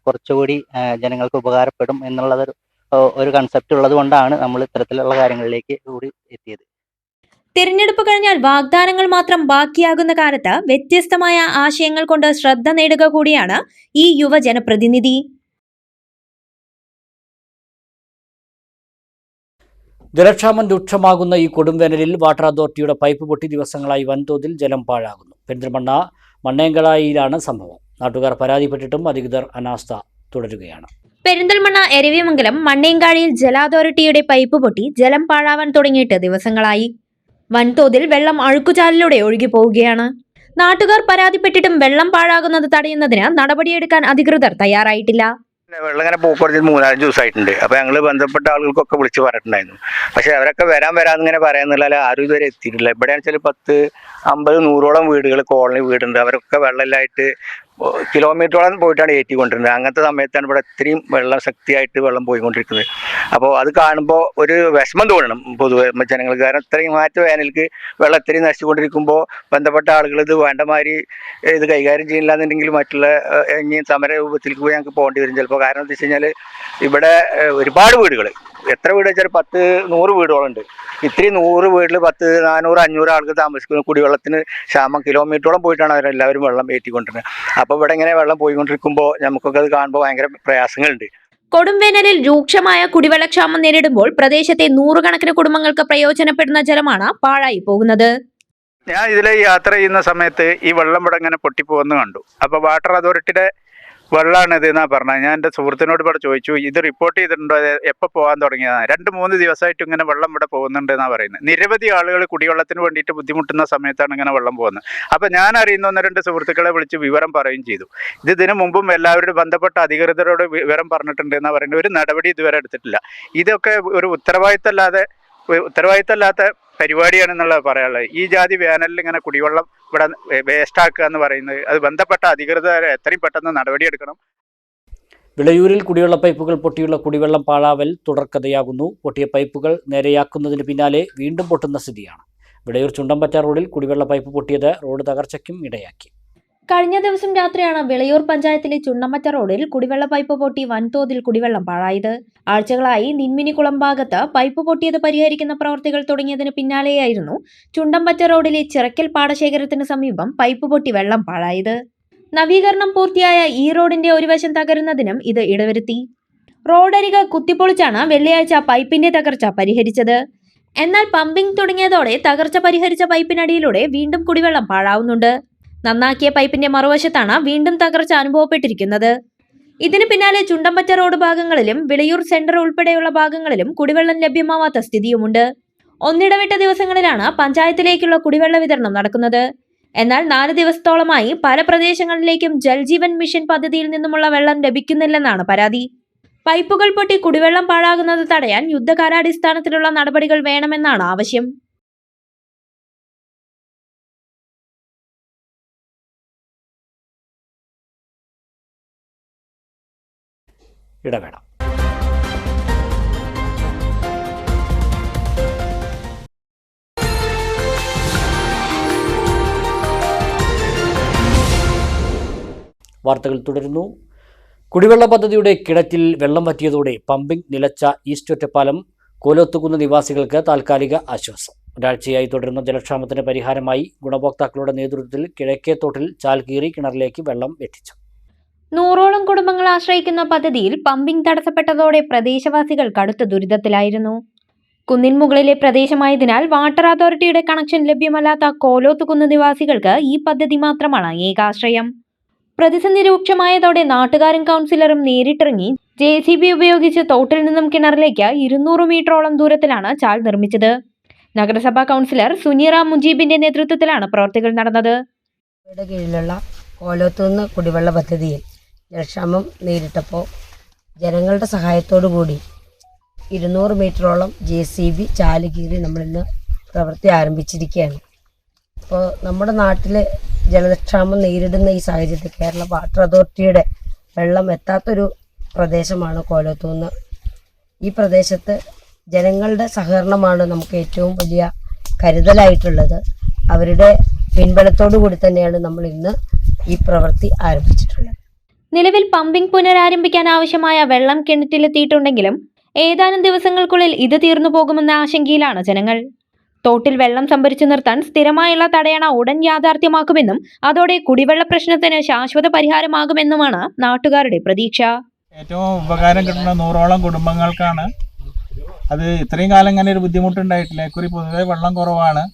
കുറച്ചുകൂടി ജനങ്ങൾക്ക് ഉപകാരപ്പെടും എന്നുള്ളത് ഒരു കൺസെപ്റ്റ് ഉള്ളത് കൊണ്ടാണ് നമ്മൾ ഇത്തരത്തിലുള്ള കാര്യങ്ങളിലേക്ക് കൂടി എത്തിയത്. തിരഞ്ഞെടുപ്പ് കഴിഞ്ഞാൽ വാഗ്ദാനങ്ങൾ മാത്രം ബാക്കിയാകുന്ന കാലത്ത് വ്യത്യസ്തമായ ആശയങ്ങൾ കൊണ്ട് ശ്രദ്ധ നേടുക കൂടിയാണ് ഈ യുവ ജനപ്രതിനിധി. ജലക്ഷാമം രൂക്ഷമാകുന്ന ഈ കൊടുംവേനലിൽ വാട്ടർ അതോറിറ്റിയുടെ പൈപ്പ് പൊട്ടി ദിവസങ്ങളായി വൻതോതിൽ ജലം പാഴാകുന്നു. പെരിന്തൽമണ്ണ മണ്ണേങ്കലായിലാണ് സംഭവം. നാട്ടുകാർ പരാതിപ്പെട്ടിട്ടും അധികൃതർ അനാസ്ഥ തുടരുകയാണ്. പെരിന്തൽമണ്ണ എരവിമംഗലം മണ്ണേങ്കാഴിയിൽ ജല അതോറിറ്റിയുടെ പൈപ്പ് പൊട്ടി ജലം പാഴാവാൻ തുടങ്ങിയിട്ട് ദിവസങ്ങളായി. വൻതോതിൽ വെള്ളം അഴുക്കുചാലിലൂടെ ഒഴുകി പോവുകയാണ്. നാട്ടുകാർ പരാതിപ്പെട്ടിട്ടും വെള്ളം പാഴാകുന്നത് തടയുന്നതിന് നടപടിയെടുക്കാൻ അധികൃതർ തയ്യാറായിട്ടില്ല. വെള്ളം ഇങ്ങനെ പോക്കുവരത്തിൽ 3-4 ദിവസമായിട്ടുണ്ട്. അപ്പോൾ ഞങ്ങൾ ബന്ധപ്പെട്ട ആളുകൾക്കൊക്കെ വിളിച്ച് പറഞ്ഞിട്ടുണ്ടായിരുന്നു. പക്ഷേ അവരൊക്കെ വരാമെന്നിങ്ങനെ പറയാമെന്നല്ല, ആരും ഇതുവരെ എത്തിയിട്ടില്ല. ഇവിടെയാണെന്ന് വെച്ചാൽ 10, 50, 100ഓളം വീടുകൾ, കോളനി വീടുണ്ട്. അവരൊക്കെ വെള്ളമില്ലായിട്ട് കിലോമീറ്ററോളം പോയിട്ടാണ് ഏറ്റിക്കൊണ്ടിരുന്നത്. അങ്ങനത്തെ സമയത്താണ് ഇവിടെ ഇത്രയും വെള്ളം ശക്തിയായിട്ട് വെള്ളം പോയിക്കൊണ്ടിരിക്കുന്നത്. അപ്പോൾ അത് കാണുമ്പോൾ ഒരു വിഷമം തോന്നണം പൊതുവെ ജനങ്ങൾക്ക്. കാരണം ഇത്രയും വേനൽക്ക് വെള്ളം ഇത്രയും നശിച്ചുകൊണ്ടിരിക്കുമ്പോൾ ബന്ധപ്പെട്ട ആളുകൾ ഇത് വേണ്ടമാതിരി ഇത് കൈകാര്യം ചെയ്യില്ല എന്നുണ്ടെങ്കിൽ മറ്റുള്ള ഇനി സമര രൂപത്തിലേക്ക് പോയി ഞങ്ങൾക്ക് പോകേണ്ടി വരും ചിലപ്പോൾ. കാരണം എന്താ വെച്ച് കഴിഞ്ഞാൽ ഇവിടെ ഒരുപാട് വീടുകൾ, എത്ര വീട് വെച്ചാൽ 10-100 വീടുകളുണ്ട്. ഇത്രയും 100 വീട്ടിൽ 10, 400, 500 ആൾക്ക് താമസിക്കുന്ന കുടിവെള്ളത്തിന് ക്ഷാമം. കിലോമീറ്ററോളം പോയിട്ടാണ് അവരെല്ലാവരും വെള്ളം ഏറ്റിക്കൊണ്ടിരുന്നത്. അപ്പോൾ ഇവിടെ ഇങ്ങനെ വെള്ളം പോയിക്കൊണ്ടിരിക്കുമ്പോൾ നമുക്കൊക്കെ അത് കാണുമ്പോൾ ഭയങ്കര പ്രയാസങ്ങളുണ്ട്. കൊടുംവേനലിൽ രൂക്ഷമായ കുടിവെള്ളക്ഷാമം നേരിടുമ്പോൾ പ്രദേശത്തെ 100 കണക്കിന് കുടുംബങ്ങൾക്ക് പ്രയോജനപ്പെടുന്ന ജലമാണ് പാഴായി പോകുന്നത്. ഞാൻ ഇതിൽ യാത്ര ചെയ്യുന്ന സമയത്ത് ഈ വെള്ളം ഇവിടെ ഇങ്ങനെ പൊട്ടിപ്പോകുന്നു കണ്ടു. അപ്പോൾ വാട്ടർ അതോറിറ്റിയുടെ വെള്ളമാണ് ഇത് എന്നാണ് പറഞ്ഞത്. ഞാൻ എൻ്റെ സുഹൃത്തിനോട് ഇവിടെ ചോദിച്ചു, ഇത് റിപ്പോർട്ട് ചെയ്തിട്ടുണ്ടോ, എപ്പോൾ പോകാൻ തുടങ്ങിയതാണ്? 2-3 ദിവസമായിട്ട് ഇങ്ങനെ വെള്ളം ഇവിടെ പോകുന്നുണ്ട് എന്നാണ് പറയുന്നത്. നിരവധി ആളുകൾ കുടിവെള്ളത്തിന് വേണ്ടിയിട്ട് ബുദ്ധിമുട്ടുന്ന സമയത്താണ് ഇങ്ങനെ വെള്ളം പോകുന്നത്. അപ്പോൾ ഞാൻ അറിയുന്ന 1-2 സുഹൃത്തുക്കളെ വിളിച്ച് വിവരം പറയുകയും ചെയ്തു. ഇതിനു മുമ്പും എല്ലാവരും ബന്ധപ്പെട്ട അധികൃതരോട് വിവരം പറഞ്ഞിട്ടുണ്ട് എന്നാണ് പറയുന്നത്. ഒരു നടപടി ഇതുവരെ എടുത്തിട്ടില്ല. ഇതൊക്കെ ഒരു ഉത്തരവാദിത്തമില്ലാത്ത പരിപാടിയാണെന്നുള്ളത് പറയാനുള്ളത്. ഈ ജാതി വേനലിൽ ഇങ്ങനെ കുടിവെള്ളം ഇവിടെ വേസ്റ്റാക്കുക എന്ന് പറയുന്നത്, അത് ബന്ധപ്പെട്ട അധികൃതർ എത്രയും പെട്ടെന്ന് നടപടിയെടുക്കണം. വിളയൂരിൽ കുടിവെള്ള പൈപ്പുകൾ പൊട്ടിയുള്ള കുടിവെള്ളം പാഴാവൽ തുടർക്കഥയാകുന്നു. പൊട്ടിയ പൈപ്പുകൾ നേരെയാക്കുന്നതിന് പിന്നാലെ വീണ്ടും പൊട്ടുന്ന സ്ഥിതിയാണ്. വിളയൂർ ചുണ്ടമ്പറ്റ റോഡിൽ കുടിവെള്ള പൈപ്പ് പൊട്ടിയത് റോഡ് തകർച്ചയ്ക്കും ഇടയാക്കി. കഴിഞ്ഞ ദിവസം രാത്രിയാണ് വിളയൂർ പഞ്ചായത്തിലെ ചുണ്ടമ്പറ്റ റോഡിൽ കുടിവെള്ള പൈപ്പ് പൊട്ടി വൻതോതിൽ കുടിവെള്ളം പാഴായത്. ആഴ്ചകളായി നിന്മിനിക്കുളം ഭാഗത്ത് പൈപ്പ് പൊട്ടിയത് പരിഹരിക്കുന്ന പ്രവൃത്തികൾ തുടങ്ങിയതിന് പിന്നാലെയായിരുന്നു ചുണ്ടമ്പറ്റ റോഡിലെ ചിറക്കൽ പാടശേഖരത്തിന് സമീപം പൈപ്പ് പൊട്ടി വെള്ളം പാഴായത്. നവീകരണം പൂർത്തിയായ ഈ റോഡിന്റെ ഒരു വശം തകരുന്നതിനും ഇത് ഇടവരുത്തി. റോഡരിക് കുത്തിപ്പൊളിച്ചാണ് വെള്ളിയാഴ്ച പൈപ്പിന്റെ തകർച്ച പരിഹരിച്ചത്. എന്നാൽ പമ്പിംഗ് തുടങ്ങിയതോടെ തകർച്ച പരിഹരിച്ച പൈപ്പിനടിയിലൂടെ വീണ്ടും കുടിവെള്ളം പാഴാവുന്നുണ്ട്. നന്നാക്കിയ പൈപ്പിന്റെ മറുവശത്താണ് വീണ്ടും തകർച്ച അനുഭവപ്പെട്ടിരിക്കുന്നത്. ഇതിന് പിന്നാലെ ചുണ്ടമ്പറ്റ റോഡ് ഭാഗങ്ങളിലും വിളയൂർ സെന്റർ ഉൾപ്പെടെയുള്ള ഭാഗങ്ങളിലും കുടിവെള്ളം ലഭ്യമാവാത്ത സ്ഥിതിയുമുണ്ട്. ഒന്നിടവിട്ട ദിവസങ്ങളിലാണ് പഞ്ചായത്തിലേക്കുള്ള കുടിവെള്ള വിതരണം നടക്കുന്നത്. എന്നാൽ 4 ദിവസത്തോളമായി പല പ്രദേശങ്ങളിലേക്കും ജൽജീവൻ മിഷൻ പദ്ധതിയിൽ നിന്നുമുള്ള വെള്ളം ലഭിക്കുന്നില്ലെന്നാണ് പരാതി. പൈപ്പുകൾ പൊട്ടി കുടിവെള്ളം പാഴാകുന്നത് തടയാൻ യുദ്ധകാലാടിസ്ഥാനത്തിലുള്ള നടപടികൾ വേണമെന്നാണ് ആവശ്യം. ഇടവേള. വാർത്തകൾ തുടരുന്നു. കുടിവെള്ള പദ്ധതിയുടെ കിണറ്റിൽ വെള്ളം വറ്റിയതോടെ പമ്പിംഗ് നിലച്ച ഈസ്റ്റ് ഒറ്റപ്പാലം കോലോത്തുകുന്ന് നിവാസികൾക്ക് താൽക്കാലിക ആശ്വാസം. ഒരാഴ്ചയായി തുടരുന്ന ജലക്ഷാമത്തിന് പരിഹാരമായി ഗുണഭോക്താക്കളുടെ നേതൃത്വത്തിൽ കിഴക്കേത്തോട്ടിൽ ചാൽ കീറി കിണറിലേക്ക് വെള്ളം എത്തിച്ചു. 100ഓളം കുടുംബങ്ങൾ ആശ്രയിക്കുന്ന പദ്ധതിയിൽ പമ്പിംഗ് തടസ്സപ്പെട്ടതോടെ പ്രദേശവാസികൾ കടുത്ത ദുരിതത്തിലായിരുന്നു. കുന്നിൻ മുകളിലെ പ്രദേശമായതിനാൽ വാട്ടർ അതോറിറ്റിയുടെ കണക്ഷൻ ലഭ്യമല്ലാത്ത കോലോത്തുകുന്ന് നിവാസികൾക്ക് ഈ പദ്ധതി മാത്രമാണ് ഏകാശ്രയം. പ്രതിസന്ധി രൂക്ഷമായതോടെ നാട്ടുകാരും കൗൺസിലറും നേരിട്ടിറങ്ങി JCB ഉപയോഗിച്ച് തോട്ടിൽ നിന്നും കിണറിലേക്ക് 200 മീറ്ററോളം ദൂരത്തിലാണ് ചാൽ നിർമ്മിച്ചത്. നഗരസഭാ കൗൺസിലർ സുനീറ മുജീബിന്റെ നേതൃത്വത്തിലാണ് പ്രവൃത്തികൾ നടന്നത്. കീഴിലുള്ള കോലോത്തുകുന്ന് കുടിവെള്ള പദ്ധതിയിൽ ജലക്ഷാമം നേരിട്ടപ്പോൾ ജനങ്ങളുടെ സഹായത്തോടു കൂടി 200 മീറ്ററോളം JCB ചാല് കീറി നമ്മളിന്ന് പ്രവൃത്തി ആരംഭിച്ചിരിക്കുകയാണ്. അപ്പോൾ നമ്മുടെ നാട്ടിൽ ജലക്ഷാമം നേരിടുന്ന ഈ സാഹചര്യത്തിൽ കേരള വാട്ടർ അതോറിറ്റിയുടെ വെള്ളം എത്താത്തൊരു പ്രദേശമാണ് കോലോത്തുകുന്ന്. ഈ പ്രദേശത്ത് ജനങ്ങളുടെ സഹകരണമാണ് നമുക്ക് ഏറ്റവും വലിയ കരുതലായിട്ടുള്ളത്. അവരുടെ പിൻബലത്തോടു കൂടി തന്നെയാണ് നമ്മൾ ഇന്ന് ഈ പ്രവൃത്തി ആരംഭിച്ചിട്ടുള്ളത്. നിലവിൽ പമ്പിംഗ് പുനരാരംഭിക്കാൻ ആവശ്യമായ വെള്ളം കിണറ്റിലെത്തിയിട്ടുണ്ടെങ്കിലും ഏതാനും ദിവസങ്ങൾക്കുള്ളിൽ ഇത് തീർന്നു പോകുമെന്ന ആശങ്കയിലാണ് ജനങ്ങൾ. തോട്ടിൽ വെള്ളം സംഭരിച്ചു നിർത്താൻ സ്ഥിരമായുള്ള തടയണ ഉടൻ യാഥാർത്ഥ്യമാക്കുമെന്നും അതോടെ കുടിവെള്ള പ്രശ്നത്തിന് ശാശ്വത പരിഹാരമാകുമെന്നുമാണ് നാട്ടുകാരുടെ പ്രതീക്ഷ. ഏറ്റവും ഉപകാരം കിട്ടുന്ന 100ഓളം കുടുംബങ്ങൾക്കാണ്. അത് ഇത്രയും കാലം ഇങ്ങനെ ഒരു ബുദ്ധിമുട്ടുണ്ടായിട്ടില്ല. ഇക്കുറി പൊതുവെ വെള്ളം കുറവാണ്.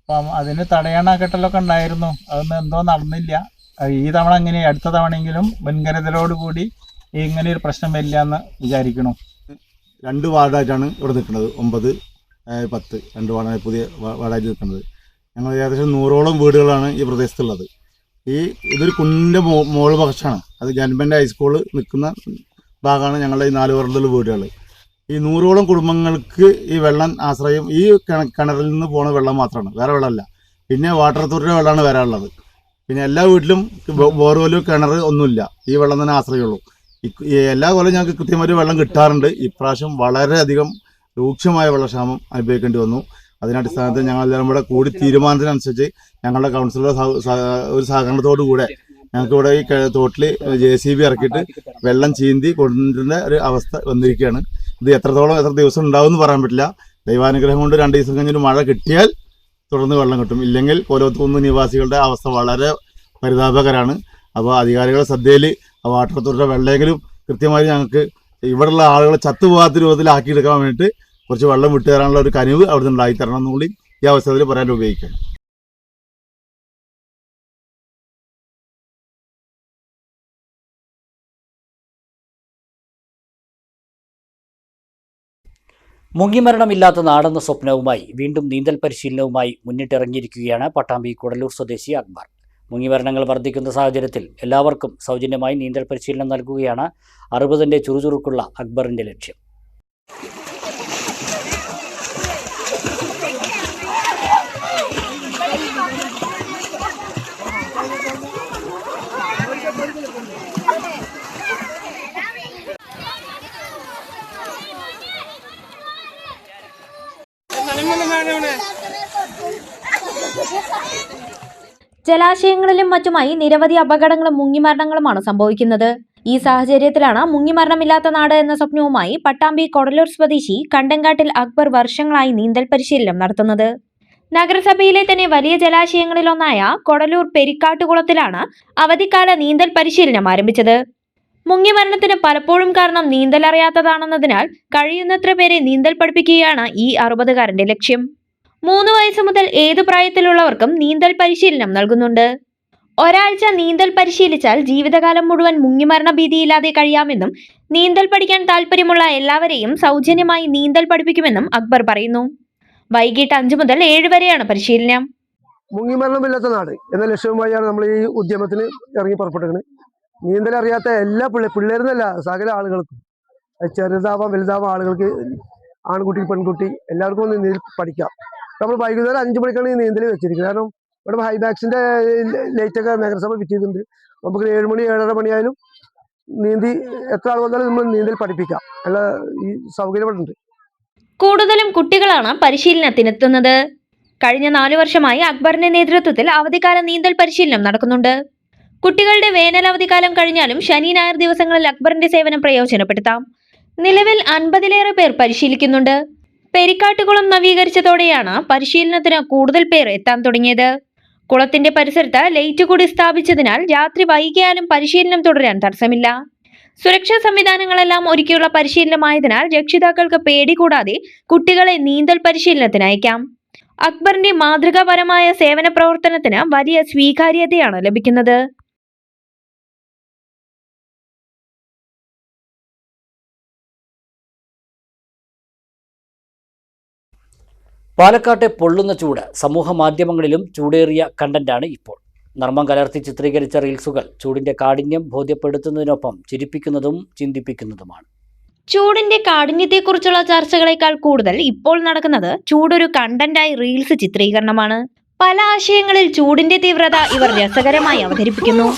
അപ്പം അതിന് തടയണ കെട്ടലൊക്കെ ഉണ്ടായിരുന്നു. അതൊന്നും എന്തോ നടന്നില്ല. ഈ തവണ ഇങ്ങനെ അടുത്ത തവണയെങ്കിലും മുൻകരുതലോടുകൂടി ഇങ്ങനെ ഒരു പ്രശ്നം വരില്ല എന്ന് വിചാരിക്കണം. 2 വാർഡായിട്ടാണ് ഇവിടെ നിൽക്കുന്നത്. 9, 10 2 വാർഡായി പുതിയ വാർഡായിട്ട് നിൽക്കുന്നത്. ഞങ്ങൾ ഏകദേശം 100ഓളം വീടുകളാണ് ഈ പ്രദേശത്തുള്ളത്. ഇതൊരു കുന്നിൻ്റെ മോൾ പക്ഷമാണ്. അത് ഗവൺമെൻറ് ഹൈസ്കൂള് നിൽക്കുന്ന ഭാഗമാണ് ഞങ്ങളുടെ ഈ 4 വാർഡിലുള്ള വീടുകൾ. ഈ 100ഓളം കുടുംബങ്ങൾക്ക് ഈ വെള്ളം ആശ്രയം ഈ കിണറിൽ നിന്ന് പോകുന്ന വെള്ളം മാത്രമാണ്, വേറെ വെള്ളമല്ല. പിന്നെ വാട്ടർ അതോറിറ്റിയുടെ വെള്ളമാണ് വരാനുള്ളത്. പിന്നെ എല്ലാ വീട്ടിലും ബോർവെലും കിണർ ഒന്നുമില്ല, ഈ വെള്ളം തന്നെ ആശ്രയമുള്ളൂ. എല്ലാ കൊല്ലം ഞങ്ങൾക്ക് കൃത്യമായിട്ട് വെള്ളം കിട്ടാറുണ്ട്. ഇപ്രാവശ്യം വളരെയധികം രൂക്ഷമായ വെള്ളക്ഷാമം അനുഭവിക്കേണ്ടി വന്നു. അതിനടിസ്ഥാനത്തിൽ ഞങ്ങളെല്ലാവരും കൂടെ കൂടി തീരുമാനത്തിനനുസരിച്ച് ഞങ്ങളുടെ കൗൺസിലർ ഒരു സഹകരണത്തോടു കൂടെ ഞങ്ങൾക്കിവിടെ ഈ തോട്ടിൽ JCB ഇറക്കിയിട്ട് വെള്ളം ചീന്തി കൊണ്ടുവരുന്ന ഒരു അവസ്ഥ വന്നിരിക്കുകയാണ്. ഇത് എത്ര ദിവസം ഉണ്ടാവും എന്ന് പറയാൻ പറ്റില്ല. ദൈവാനുഗ്രഹം കൊണ്ട് 2 ദിവസം കഴിഞ്ഞൊരു മഴ കിട്ടിയാൽ തുടർന്ന് വെള്ളം കിട്ടും. ഇല്ലെങ്കിൽ കോലോത്തുകുന്ന് നിവാസികളുടെ അവസ്ഥ വളരെ പരിതാപകരമാണ്. അപ്പോൾ അധികാരികളുടെ ശ്രദ്ധയിൽ വാട്ടർ അതോറിറ്റിയുടെ വെള്ളമെങ്കിലും കൃത്യമായി ഞങ്ങൾക്ക് ഇവിടെയുള്ള ആളുകളെ ചത്തുപോകാത്ത രൂപത്തിലാക്കിയെടുക്കാൻ വേണ്ടിയിട്ട് കുറച്ച് വെള്ളം വിട്ടുതരാനുള്ള ഒരു കനിവ് അവിടെ നിന്ന് ഉണ്ടായിത്തരണം എന്നുകൂടി ഈ അവസരത്തിൽ പറയാൻ ഉപയോഗിക്കണം. മുങ്ങിമരണമില്ലാത്ത നാടെന്ന സ്വപ്നവുമായി വീണ്ടും നീന്തൽ പരിശീലനവുമായി മുന്നിട്ടിറങ്ങിയിരിക്കുകയാണ് പട്ടാമ്പി കുടലൂർ സ്വദേശി അക്ബർ. മുങ്ങിമരണങ്ങൾ വർദ്ധിക്കുന്ന സാഹചര്യത്തിൽ എല്ലാവർക്കും സൗജന്യമായി നീന്തൽ പരിശീലനം നൽകുകയാണ് 60ന്റെ ചുറുചുറുക്കുള്ള അക്ബറിന്റെ ലക്ഷ്യം. ജലാശയങ്ങളിലും മറ്റുമായി നിരവധി അപകടങ്ങളും മുങ്ങിമരണങ്ങളുമാണ് സംഭവിക്കുന്നത്. ഈ സാഹചര്യത്തിലാണ് മുങ്ങിമരണമില്ലാത്ത നാട് എന്ന സ്വപ്നവുമായി പട്ടാമ്പി കൊടലൂർ സ്വദേശി കണ്ടങ്കാട്ടിൽ അക്ബർ വർഷങ്ങളായി നീന്തൽ പരിശീലനം നടത്തുന്നത്. നഗരസഭയിലെ തന്നെ വലിയ ജലാശയങ്ങളിലൊന്നായ കൊടലൂർ പെരിക്കാട്ടുകുളത്തിലാണ് അവധിക്കാല നീന്തൽ പരിശീലനം ആരംഭിച്ചത്. മുങ്ങിമരണത്തിന് പലപ്പോഴും കാരണം നീന്തൽ അറിയാത്തതാണെന്നതിനാൽ കഴിയുന്നത്ര പേരെ നീന്തൽ പഠിപ്പിക്കുകയാണ് ഈ 60കാരന്റെ ലക്ഷ്യം. 3 വയസ്സ് മുതൽ ഏതു പ്രായത്തിലുള്ളവർക്കും നീന്തൽ പരിശീലനം നൽകുന്നുണ്ട്. ഒരാഴ്ച നീന്തൽ പരിശീലിച്ചാൽ ജീവിതകാലം മുഴുവൻ മുങ്ങിമരണ ഭീതിയില്ലാതെ കഴിയാമെന്നും നീന്തൽ പഠിക്കാൻ താല്പര്യമുള്ള എല്ലാവരെയും സൗജന്യമായി നീന്തൽ പഠിപ്പിക്കുമെന്നും അക്ബർ പറയുന്നു. വൈകിട്ട് 5 മുതൽ 7 വരെയാണ് പരിശീലനം. മുങ്ങിമരണമില്ലാത്ത നാട് എന്ന ലക്ഷ്യവുമായാണ് നമ്മൾ ഈ ഉദ്യമത്തിന് ഇറങ്ങി പുറപ്പെട്ടത്. നീന്തൽ അറിയാത്ത എല്ലാ പിള്ളേരെന്നല്ല സകല ആളുകൾക്കും, ചെറുതാവാം വലുതാവാം ആളുകൾക്ക്, ആൺകുട്ടി പെൺകുട്ടി എല്ലാവർക്കും ഒന്ന് നീന്തൽ പഠിക്കാം. നമ്മൾ വൈകുന്നേരം 5 മണിക്കാണ് ഈ നീന്തൽ വെച്ചിരിക്കുന്നത്. കാരണം ഇവിടെ ഹൈബാക്സിന്റെ ലൈറ്റൊക്കെ നഗരസഭ ഫിറ്റ് ചെയ്തിട്ടുണ്ട്. നമുക്ക് 7 മണി 7:30 മണിയായാലും നീന്തി എത്ര ആൾ വന്നാലും നമ്മൾ നീന്തൽ പഠിപ്പിക്കാം. നല്ല ഈ സൗകര്യമുണ്ട്. കൂടുതലും കുട്ടികളാണ് പരിശീലനത്തിനെത്തുന്നത്. കഴിഞ്ഞ 4 വർഷമായി അക്ബറിന്റെ നേതൃത്വത്തിൽ അവധിക്കാല നീന്തൽ പരിശീലനം നടക്കുന്നുണ്ട്. കുട്ടികളുടെ വേനൽ അവധിക്കാലം കഴിഞ്ഞാലും ശനി ഞായർ ദിവസങ്ങളിൽ അക്ബറിന്റെ സേവനം പ്രയോജനപ്പെടുത്താം. നിലവിൽ 50ലേറെ പേർ പരിശീലിക്കുന്നുണ്ട്. പെരിക്കാട്ടുകുളം നവീകരിച്ചതോടെയാണ് പരിശീലനത്തിന് കൂടുതൽ പേർ എത്താൻ തുടങ്ങിയത്. കുളത്തിന്റെ പരിസരത്ത് ലൈറ്റ് കൂടി സ്ഥാപിച്ചതിനാൽ രാത്രി വൈകിയാലും പരിശീലനം തുടരാൻ തടസ്സമില്ല. സുരക്ഷാ സംവിധാനങ്ങളെല്ലാം ഒരുക്കിയുള്ള പരിശീലനമായതിനാൽ രക്ഷിതാക്കൾക്ക് പേടി കൂടാതെ കുട്ടികളെ നീന്തൽ പരിശീലനത്തിന് അയക്കാം. അക്ബറിന്റെ മാതൃകാപരമായ സേവന പ്രവർത്തനത്തിന് വലിയ സ്വീകാര്യതയാണ് ലഭിക്കുന്നത്. പാലക്കാട്ടെ പൊള്ളുന്ന ചൂട് സമൂഹ മാധ്യമങ്ങളിലും ചൂടേറിയ കണ്ടന്റാണ് ഇപ്പോൾ. നർമ്മം കലർത്തി ചിത്രീകരിച്ച റീൽസുകൾ ചൂടിന്റെ കാഠിന്യം ബോധ്യപ്പെടുത്തുന്നതിനൊപ്പം ചിരിപ്പിക്കുന്നതും ചിന്തിപ്പിക്കുന്നതുമാണ്. ചൂടിന്റെ കാഠിന്യത്തെക്കുറിച്ചുള്ള ചർച്ചകളെക്കാൾ കൂടുതൽ ഇപ്പോൾ നടക്കുന്നത് ചൂടൊരു കണ്ടന്റായി റീൽസ് ചിത്രീകരണമാണ്. പല ആശയങ്ങളിൽ ചൂടിന്റെ തീവ്രത ഇവർ രസകരമായി അവതരിപ്പിക്കുന്നു.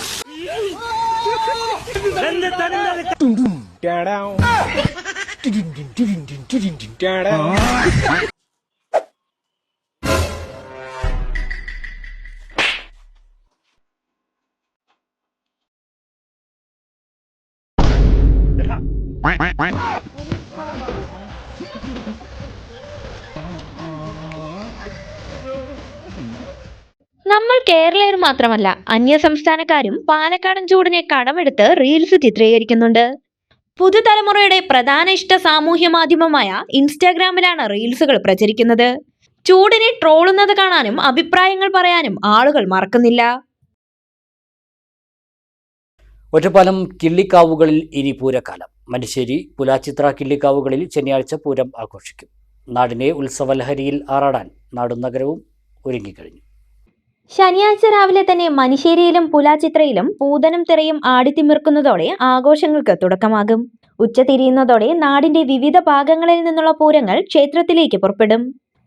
നമ്മൾ കേരളീയർ മാത്രമല്ല, അന്യ സംസ്ഥാനക്കാരും പാലക്കാടൻ ചൂടിനെ കടമെടുത്ത് റീൽസ് ചിത്രീകരിക്കുന്നുണ്ട്. പുതുതലമുറയുടെ പ്രധാന ഇഷ്ട സാമൂഹ്യ മാധ്യമമായ ഇൻസ്റ്റാഗ്രാമിലാണ് റീൽസുകൾ പ്രചരിക്കുന്നത്. ചൂടിനെ ട്രോളുന്നത് കാണാനും അഭിപ്രായങ്ങൾ പറയാനും ആളുകൾ മറക്കുന്നില്ല. ഒറ്റപ്പാലം കിള്ളിക്കാവുകളിൽ ഇനി പൂരക്കാലം. മനുശ്ശേരി, പുലാച്ചിത്ര കിള്ളിക്കാവുകളിൽ ശനിയാഴ്ച പൂരം ആഘോഷിക്കും. നാടിനെ ഉത്സവലഹരിയിൽ ആറാടാൻ നാടും നഗരവും ഒരുങ്ങിക്കഴിഞ്ഞു. ശനിയാഴ്ച രാവിലെ തന്നെ മനുശ്ശേരിയിലും പുലാച്ചിത്രയിലും പൂതനും തിറയും ആടിത്തിമിർക്കുന്നതോടെ ആഘോഷങ്ങൾക്ക് തുടക്കമാകും. ഉച്ച തിരിയുന്നതോടെ നാടിന്റെ വിവിധ ഭാഗങ്ങളിൽ നിന്നുള്ള പൂരങ്ങൾ ക്ഷേത്രത്തിലേക്ക് പുറപ്പെടും.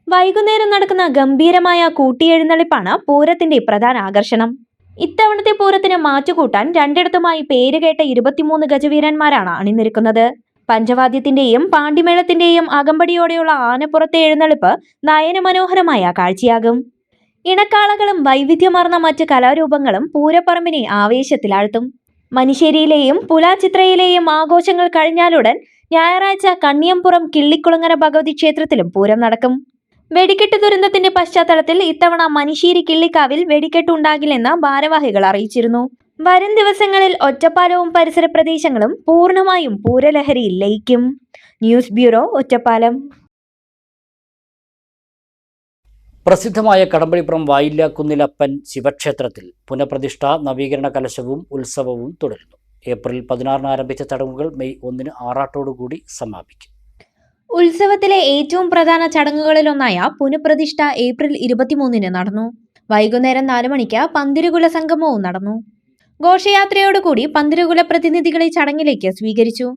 വൈകുന്നേരം നടക്കുന്ന ഗംഭീരമായ കൂട്ടിയെഴുന്നള്ളിപ്പാണ് പൂരത്തിന്റെ പ്രധാന ആകർഷണം. ഇത്തവണത്തെ പൂരത്തിന് മാറ്റുകൂട്ടാൻ രണ്ടിടത്തുമായി പേരുകേട്ട 23 ഗജവീരന്മാരാണ് അണിനിരക്കുന്നത്. പഞ്ചവാദ്യത്തിന്റെയും പാണ്ടിമേളത്തിന്റെയും അകമ്പടിയോടെയുള്ള ആനപ്പുറത്തെ എഴുന്നള്ളിപ്പ് നയനമനോഹരമായ കാഴ്ചയാകും. ഇണക്കാളകളും വൈവിധ്യമാർന്ന മറ്റ് കലാരൂപങ്ങളും പൂരപ്പറമ്പിനെ ആവേശത്തിലാഴ്ത്തും. മനുശ്ശേരിയിലെയും പുലാച്ചിത്രയിലെയും ആഘോഷങ്ങൾ കഴിഞ്ഞാലുടൻ ഞായറാഴ്ച കണ്ണിയംപുറം കിള്ളിക്കുളങ്ങര ഭഗവതി ക്ഷേത്രത്തിലും പൂരം നടക്കും. വെടിക്കെട്ട് ദുരന്തത്തിന്റെ പശ്ചാത്തലത്തിൽ ഇത്തവണ മനുശ്ശേരി കിള്ളിക്കാവിൽ വെടിക്കെട്ടുണ്ടാകില്ലെന്ന് ഭാരവാഹികൾ അറിയിച്ചിരുന്നു. വരും ദിവസങ്ങളിൽ ഒറ്റപ്പാലവും പരിസര പ്രദേശങ്ങളും പൂർണ്ണമായും പൂരലഹരിയിൽ ലയിക്കും. News bureau, Ottapalam. പ്രസിദ്ധമായ കടമ്പഴിപ്പുറം വായില്ലാക്കുന്നിലപ്പൻ ശിവക്ഷേത്രത്തിൽ പുനഃപ്രതിഷ്ഠ നവീകരണ കലശവും ഉത്സവവും തുടരുന്നു. ഏപ്രിൽ 16 ആരംഭിച്ച ചടങ്ങുകൾ മെയ് 1 ആറാട്ടോടുകൂടി സമാപിക്കും. ഉത്സവത്തിലെ ഏറ്റവും പ്രധാന ചടങ്ങുകളിലൊന്നായ പുനഃപ്രതിഷ്ഠ ഏപ്രിൽ 23 നടന്നു. വൈകുന്നേരം 4 മണിക്ക് പന്തിരുകുല സംഗമവും നടന്നു. ഘോഷയാത്രയോടുകൂടി പന്തിരുകുല പ്രതിനിധികളെ ചടങ്ങിലേക്ക് സ്വീകരിച്ചു.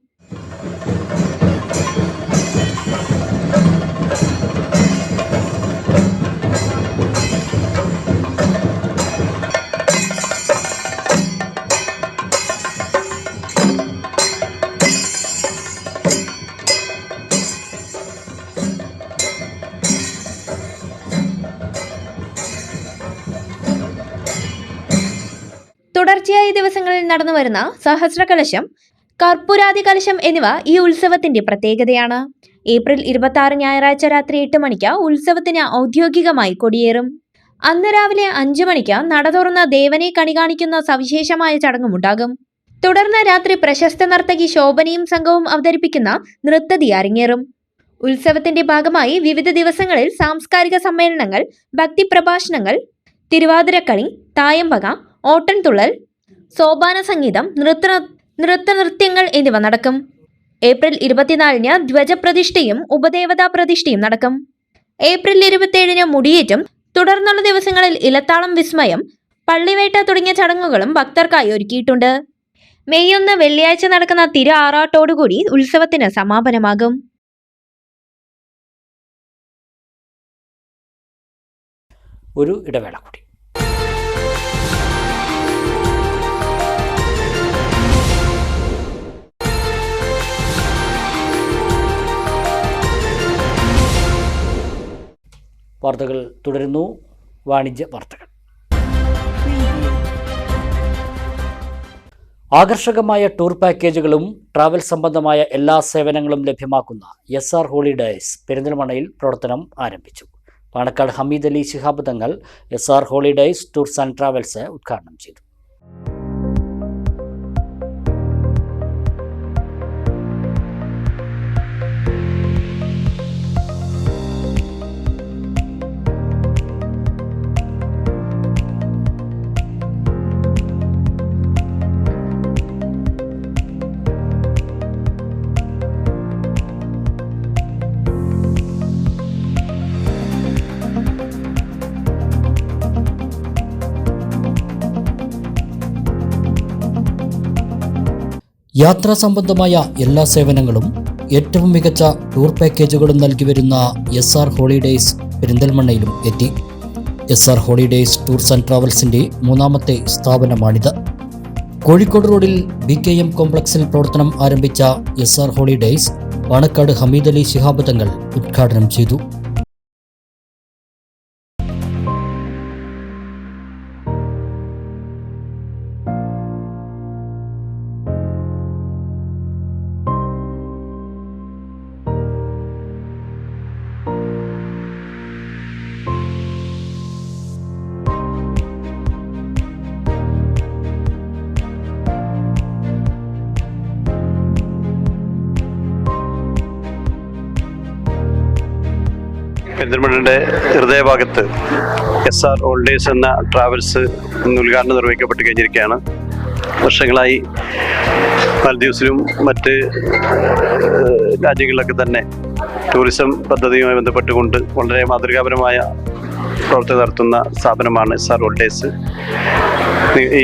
തുടർച്ചയായ ദിവസങ്ങളിൽ നടന്നുവരുന്ന സഹസ്രകലശം, കർപ്പൂരാദി കലശം എന്നിവ ഈ ഉത്സവത്തിന്റെ പ്രത്യേകതയാണ്. ഏപ്രിൽ 26 ഞായറാഴ്ച രാത്രി 8 മണിക്ക് ഉത്സവത്തിന് ഔദ്യോഗികമായി കൊടിയേറും. അന്ന് രാവിലെ 5 മണിക്ക് നട തുറന്ന ദേവനെ കണി കാണിക്കുന്ന സവിശേഷമായ ചടങ്ങുമുണ്ടാകും. തുടർന്ന് രാത്രി പ്രശസ്ത നർത്തകി ശോഭനയും സംഘവും അവതരിപ്പിക്കുന്ന നൃത്തതി അരങ്ങേറും. ഉത്സവത്തിന്റെ ഭാഗമായി വിവിധ ദിവസങ്ങളിൽ സാംസ്കാരിക സമ്മേളനങ്ങൾ, ഭക്തി പ്രഭാഷണങ്ങൾ, തിരുവാതിരക്കളി, തായമ്പക, ഓട്ടൻതുള്ളൽ, സോപാന സംഗീതം, നൃത്യങ്ങൾ എന്നിവ നടക്കും. ഏപ്രിൽ 24-ന് ധ്വജപ്രതിഷ്ഠയും ഉപദേവതാ പ്രതിഷ്ഠയും നടക്കും. ഏപ്രിൽ 27-ന് മുടിയേറ്റും. തുടർന്നുള്ള ദിവസങ്ങളിൽ ഇലത്താളം വിസ്മയം, പള്ളിവേട്ട തുടങ്ങിയ ചടങ്ങുകളും ഭക്തർക്കായി ഒരുക്കിയിട്ടുണ്ട്. മെയ് 1 വെള്ളിയാഴ്ച നടക്കുന്ന തിരു ആറാട്ടോടുകൂടി ഉത്സവത്തിന് സമാപനമാകും. ഒരു ഇടവേള കൂടി. വാർത്തകൾ തുടരുന്നു. വാണിജ്യ വാർത്തകൾ. ആകർഷകമായ ടൂർ പാക്കേജുകളും ട്രാവൽ സംബന്ധമായ എല്ലാ സേവനങ്ങളും ലഭ്യമാക്കുന്ന SR ഹോളിഡേയ്സ് പെരിന്തൽമണ്ണയിൽ പ്രവർത്തനം ആരംഭിച്ചു. പാണക്കാട് ഹമീദ് അലി ശിഹാബ് തങ്ങൾ SR Holidays Tours and travels ഉദ്ഘാടനം ചെയ്തു. യാത്രാ സംബന്ധമായ എല്ലാ സേവനങ്ങളും ഏറ്റവും മികച്ച ടൂർ പാക്കേജുകളും നൽകി വരുന്ന SR ഹോളിഡേയ്സ് പെരിന്തൽമണ്ണയിലും എത്തി. SR ഹോളിഡേയ്സ് ടൂർസ് ആൻഡ് ട്രാവൽസിൻ്റെ 3ാമത്തെ സ്ഥാപനമാണിത്. കോഴിക്കോട് റോഡിൽ BKM കോംപ്ലക്സിൽ പ്രവർത്തനം ആരംഭിച്ച SR ഹോളിഡേയ്സ് പാണക്കാട് ഹമീദ് അലി ശിഹാബ് തങ്ങൾ ഉദ്ഘാടനം ചെയ്തു. പെരിന്തൽമണ്ണയുടെ ഹൃദയഭാഗത്ത് SR ഹോളിഡേയ്സ് എന്ന ട്രാവൽസ് ഉദ്ഘാടനം നിർവഹിക്കപ്പെട്ട് കഴിഞ്ഞിരിക്കുകയാണ്. വർഷങ്ങളായി മാൽദീവ്സിലും മറ്റ് രാജ്യങ്ങളിലൊക്കെ തന്നെ ടൂറിസം പദ്ധതിയുമായി ബന്ധപ്പെട്ടുകൊണ്ട് വളരെ മാതൃകാപരമായ പ്രവർത്തനം നടത്തുന്ന സ്ഥാപനമാണ് SR ഹോളിഡേയ്സ്.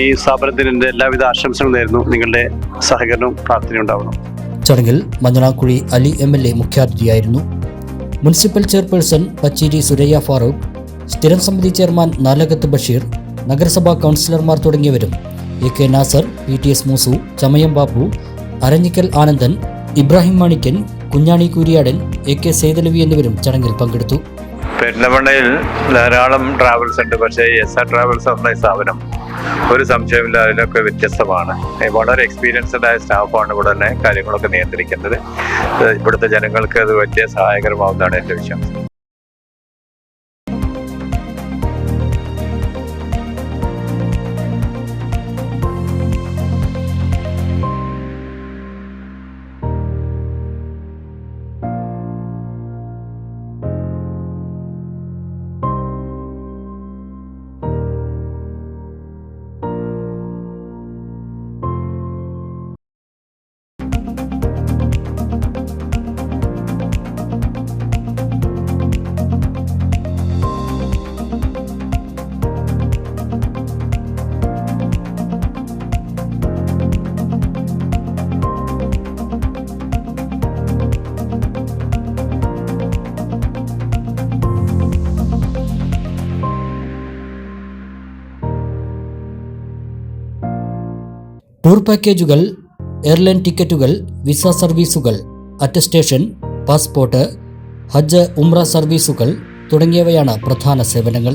ഈ സ്ഥാപനത്തിന് എല്ലാവിധ ആശംസകളും നേരുന്നു. നിങ്ങളുടെ സഹകരണവും പ്രാർത്ഥനയും ഉണ്ടാവണം. ചടങ്ങിൽ മഞ്ഞളാക്കുഴി അലി MLA മുഖ്യാതിഥിയായിരുന്നു. മുനിസിപ്പൽ ചെയർപേഴ്സൺ പച്ചേരി സുരയ്യ ഫാറൂഖ്, സ്ഥിരം സമിതി ചെയർമാൻ നാലകത്ത് ബഷീർ, നഗരസഭാ കൗൺസിലർമാർ തുടങ്ങിയവരും AK നാസർ, PTS മൂസു, ചമയം ബാപ്പു, അരഞ്ഞിക്കൽ ആനന്ദൻ, ഇബ്രാഹിം മാണിക്കൻ, കുഞ്ഞാണി കൂരിയാടൻ, AK സേതലവി എന്നിവരും ചടങ്ങിൽ പങ്കെടുത്തു. പെരിന്തൽമണ്ണയിൽ ധാരാളം ട്രാവൽസ് ഉണ്ട്. പക്ഷേ SR ട്രാവൽസ് എന്ന സ്ഥാപനം ഒരു സംശയമില്ല, അതിലൊക്കെ വ്യത്യസ്തമാണ്. വളരെ എക്സ്പീരിയൻസ്ഡ് ആയ സ്റ്റാഫാണ് ഇവിടെ തന്നെ കാര്യങ്ങളൊക്കെ നിയന്ത്രിക്കുന്നത്. ഇവിടുത്തെ ജനങ്ങൾക്ക് അത് വലിയ സഹായകരമാവുന്നതാണ് എൻ്റെ വിശ്വാസം. ടൂർ പാക്കേജുകൾ, എയർലൈൻ ടിക്കറ്റുകൾ, വിസ സർവീസുകൾ, അറ്റസ്റ്റേഷൻ, പാസ്പോർട്ട്, ഹജ്ജ് ഉംറ സർവീസുകൾ തുടങ്ങിയവയാണ് പ്രധാന സേവനങ്ങൾ.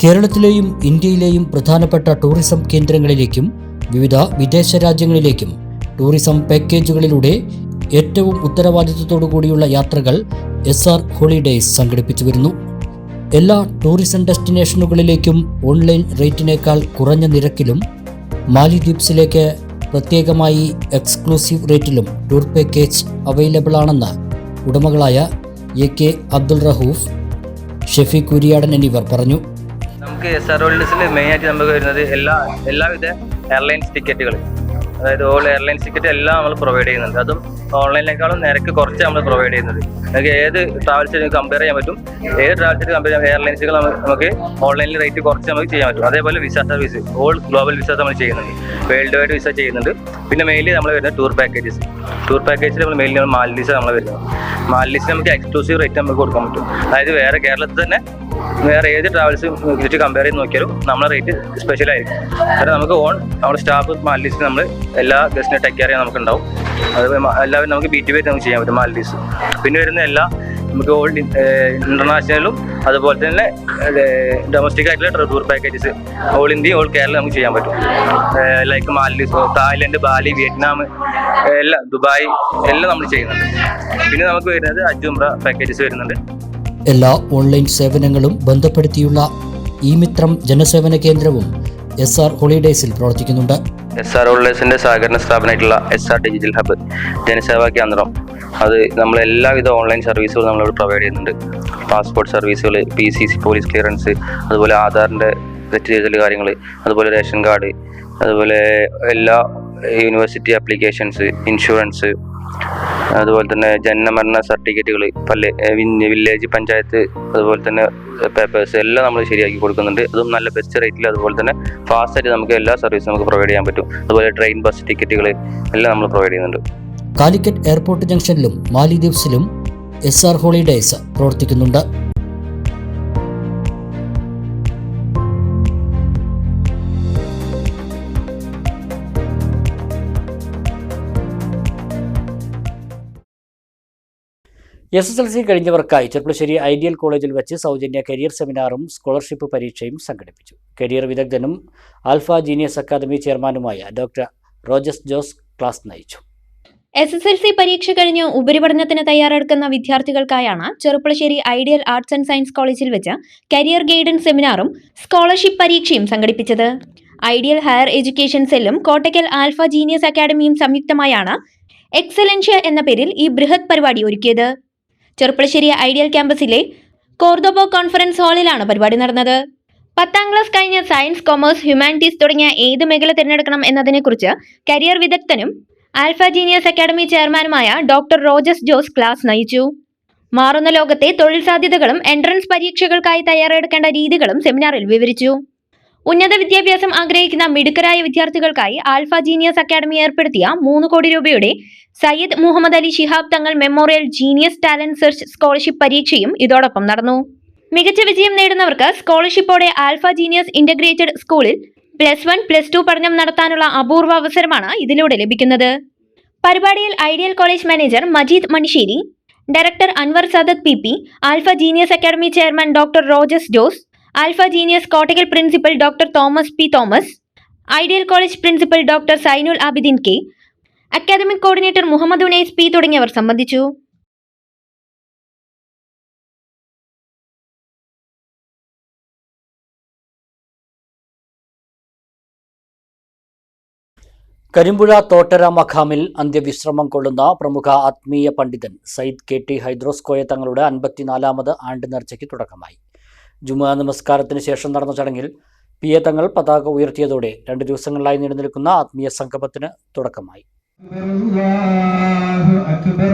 കേരളത്തിലെയും ഇന്ത്യയിലെയും പ്രധാനപ്പെട്ട ടൂറിസം കേന്ദ്രങ്ങളിലേക്കും വിവിധ വിദേശ രാജ്യങ്ങളിലേക്കും ടൂറിസം പാക്കേജുകളിലൂടെ ഏറ്റവും ഉത്തരവാദിത്വത്തോടു കൂടിയുള്ള യാത്രകൾ SR ഹോളിഡേയ്സ് സംഘടിപ്പിച്ചു വരുന്നു. എല്ലാ ടൂറിസം ഡെസ്റ്റിനേഷനുകളിലേക്കും ഓൺലൈൻ റേറ്റിനേക്കാൾ കുറഞ്ഞ നിരക്കിലും മാലിദ്വീപ്സിലേക്ക് പ്രത്യേകമായി എക്സ്ക്ലൂസീവ് റേറ്റിലും ടൂർ പാക്കേജ് അവൈലബിൾ ആണെന്ന് ഉടമകളായ AK അബ്ദുൾ റഹൂഫ്, ഷെഫീഖ് കുരിയാടൻ എന്നിവർ പറഞ്ഞു. നമുക്ക് SR ഹോളിഡേയ്സിൽ മെയിനായിട്ട് നമുക്ക് വരുന്നത് എല്ലാവിധ എയർലൈൻസ് ടിക്കറ്റുകൾ, അതായത് ഓൾ എയർലൈൻസ് ടിക്കറ്റ് എല്ലാം നമ്മൾ പ്രൊവൈഡ് ചെയ്യുന്നുണ്ട്. അതും ഓൺലൈനിനേക്കാളും നിരക്ക് കുറച്ച് നമ്മൾ പ്രൊവൈഡ് ചെയ്യുന്നത്. നമുക്ക് ഏത് ട്രാവൽസിന് കമ്പയർ ചെയ്യാൻ പറ്റും, ഏത് ട്രാവൽസിന് കമ്പയർ ചെയ്യാൻ എയർലൈൻസുകൾ നമുക്ക് ഓൺലൈനിൽ റേറ്റ് കുറച്ച് നമുക്ക് ചെയ്യാൻ പറ്റും. അതേപോലെ visa service, all global visa നമ്മൾ ചെയ്യുന്നുണ്ട്, വേൾഡ് വൈഡ് വിസ ചെയ്യുന്നുണ്ട്. പിന്നെ മെയിൻലി നമ്മൾ വരുന്നത് ടൂർ പാക്കേജ് നമ്മൾ മെയിൻലി മാൽഡീവ്സ് നമ്മൾ വരുന്നത്. മാൽഡീവ്സിൽ നമുക്ക് എക്സ്ക്ലൂസീവ് റേറ്റ് നമുക്ക് കൊടുക്കാൻ പറ്റും. അതായത് വേറെ കേരളത്തിൽ തന്നെ വേറെ ഏത് ട്രാവൽസ് വിസിറ്റ് കമ്പയർ ചെയ്ത് നോക്കിയാലും നമ്മളെ റേറ്റ് സ്പെഷ്യലായിരിക്കും. കാരണം നമുക്ക് നമ്മുടെ സ്റ്റാഫ് മാൽഡീവ്സിൽ നമ്മൾ എല്ലാ ഗസ്റ്റിനെ ടേക്ക് കെയർ ചെയ്യാൻ നമുക്ക് ഉണ്ടാവും. അത് എല്ലാവരും നമുക്ക് BTV നമുക്ക് ചെയ്യാൻ പറ്റും മാൽഡീവ്സ്. പിന്നെ വരുന്ന എല്ലാ നമുക്ക് ഓൾ ഇന്റർനാഷണലും അതുപോലെ തന്നെ ഡൊമസ്റ്റിക് ആയിട്ടുള്ള tour packages all India all Kerala നമുക്ക് ചെയ്യാൻ പറ്റും. Like Maldives, Thailand, Bali, Vietnam, എല്ലാം ദുബായ് എല്ലാം നമ്മൾ ചെയ്യുന്നുണ്ട്. പിന്നെ നമുക്ക് വരുന്നത് ഹജ്ജ് ഉംറ പാക്കേജസ് വരുന്നുണ്ട്. എല്ലാ ഓൺലൈൻ സേവനങ്ങളും ബന്ധപ്പെടുത്തിയുള്ള ഇമിത്രം ജനസേവന കേന്ദ്രവും SR ഹോളിഡേയ്സിൽ പ്രവർത്തിക്കുന്നുണ്ട്. SR ഹോളിഡേയ്സിന്റെ സഹകരണ സ്ഥാപനമായിട്ടുള്ള SR ഡിജിറ്റൽ ഹബ് ജനസേവാ കേന്ദ്രം, അത് നമ്മൾ എല്ലാവിധ ഓൺലൈൻ സർവീസുകളും നമ്മളിവിടെ പ്രൊവൈഡ് ചെയ്യുന്നുണ്ട്. പാസ്പോർട്ട് സർവീസുകൾ, PCC പോലീസ് ക്ലിയറൻസ്, അതുപോലെ ആധാറിൻ്റെ തെറ്റുചെയ്തൽ കാര്യങ്ങൾ, അതുപോലെ റേഷൻ കാർഡ്, അതുപോലെ എല്ലാ യൂണിവേഴ്സിറ്റി ആപ്ലിക്കേഷൻസ്, ഇൻഷുറൻസ്, അതുപോലെ തന്നെ ജനനമരണ സർട്ടിഫിക്കറ്റുകൾ, വില്ലേജ് പഞ്ചായത്ത്, അതുപോലെ തന്നെ പേപ്പേഴ്സ് എല്ലാം നമ്മൾ ശരിയാക്കി കൊടുക്കുന്നുണ്ട്. അതും നല്ല ബെസ്റ്റ് റേറ്റിൽ, അതുപോലെ തന്നെ ഫാസ്റ്റായിട്ട് നമുക്ക് എല്ലാ സർവീസും നമുക്ക് പ്രൊവൈഡ് ചെയ്യാൻ പറ്റും. അതുപോലെ ട്രെയിൻ, ബസ് ടിക്കറ്റുകൾ എല്ലാം നമ്മൾ പ്രൊവൈഡ് ചെയ്യുന്നുണ്ട്. കാലിക്കറ്റ് എയർപോർട്ട് ജംഗ്ഷനിലും മാലിദ്വീപ്സിലും SR ഹോളിഡേയ്സ് പ്രവർത്തിക്കുന്നുണ്ട്. SSLC കഴിഞ്ഞവർക്കായി ചെർപ്പുളശ്ശേരി ഐഡിയൽ കോളേജിൽ വെച്ച് സൗജന്യ കരിയർ സെമിനാറും സ്കോളർഷിപ്പ് പരീക്ഷയും സംഘടിപ്പിച്ചു. കരിയർ വിദഗ്ധനും ആൽഫ ജീനിയസ് അക്കാദമി ചെയർമാനുമായ ഡോക്ടർ റോജസ് ജോസ് ക്ലാസ് നയിച്ചു. SSLC പരീക്ഷ കഴിഞ്ഞ് ഉപരിപഠനത്തിന് തയ്യാറെടുക്കുന്ന വിദ്യാർത്ഥികൾക്കായാണ് Cherpulassery Ideal Arts and Science കോളേജിൽ വെച്ച് കരിയർ ഗൈഡൻസ് സെമിനാറും സ്കോളർഷിപ്പ് പരീക്ഷയും സംഘടിപ്പിച്ചത്. ഐഡിയൽ ഹയർ എഡ്യൂക്കേഷൻ സെല്ലും കോട്ടയ്ക്കൽ ആൽഫ ജീനിയസ് അക്കാദമിയും സംയുക്തമായാണ് എക്സലൻഷ്യ എന്ന പേരിൽ ഈ ബൃഹത് പരിപാടി ഒരുക്കിയത്. ചെറുപ്പുളശ്ശേരി ഐഡിയൽ ക്യാമ്പസിലെ കോർദോബോ കോൺഫറൻസ് ഹാളിലാണ് പരിപാടി നടന്നത്. 10ാം ക്ലാസ് കഴിഞ്ഞ് സയൻസ്, കൊമേഴ്സ്, ഹ്യൂമാനിറ്റീസ് തുടങ്ങിയ ഏത് മേഖല തിരഞ്ഞെടുക്കണം എന്നതിനെക്കുറിച്ച് കരിയർ വിദഗ്ധനും ആൽഫ ജീനിയസ് അക്കാദമി ചെയർമാനുമായ ഡോക്ടർ റോജസ് ജോസ് ക്ലാസ് നയിച്ചു. മാറുന്ന ലോകത്തെ തൊഴിൽ സാധ്യതകളും എൻട്രൻസ് പരീക്ഷകൾക്കായി തയ്യാറെടുക്കേണ്ട രീതികളും സെമിനാറിൽ വിവരിച്ചു. ഉന്നത വിദ്യാഭ്യാസം ആഗ്രഹിക്കുന്ന മിടുക്കരായ വിദ്യാർത്ഥികൾക്കായി ആൽഫ ജീനിയസ് അക്കാദമി ഏർപ്പെടുത്തിയ 3 കോടി രൂപയുടെ സയ്യിദ് മുഹമ്മദ് അലി ശിഹാബ് തങ്ങൾ memorial genius talent search scholarship പരീക്ഷയും ഇതോടൊപ്പം നടന്നു. മികച്ച വിജയം നേടുന്നവർക്ക് സ്കോളർഷിപ്പോടെ ആൽഫ ജീനിയസ് ഇന്റഗ്രേറ്റഡ് സ്കൂളിൽ +1, +2 പഠനം നടത്താനുള്ള അപൂർവ അവസരമാണ് ഇതിലൂടെ ലഭിക്കുന്നത്. പരിപാടിയിൽ Ideal College manager Majeed Manisseri, director Anwar Sadath PP, Alpha Genius Academy chairman doctor Rojus Jose, Alpha Genius Kottakkal principal doctor Thomas P. Thomas, Ideal College principal doctor Sainul Abideen K, academic coordinator Muhammad Unais P തുടങ്ങിയവർ സംബന്ധിച്ചു. കരിമ്പുഴ തോട്ടര മഖാമിൽ അന്ത്യവിശ്രമം കൊള്ളുന്ന പ്രമുഖ ആത്മീയ പണ്ഡിതൻ സയ്യിദ് KT ഹൈദ്രോസ് കോയ തങ്ങളുടെ 54ാമത് ആണ്ട് നേർച്ചയ്ക്ക് തുടക്കമായി. ജുമുഅ നമസ്കാരത്തിന് ശേഷം നടന്ന ചടങ്ങിൽ PA തങ്ങൾ പതാക ഉയർത്തിയതോടെ 2 ദിവസങ്ങളിലായി നീണ്ടുനിൽക്കുന്ന ആത്മീയ സംഗമത്തിന് തുടക്കമായി. അല്ലാഹു അക്ബർ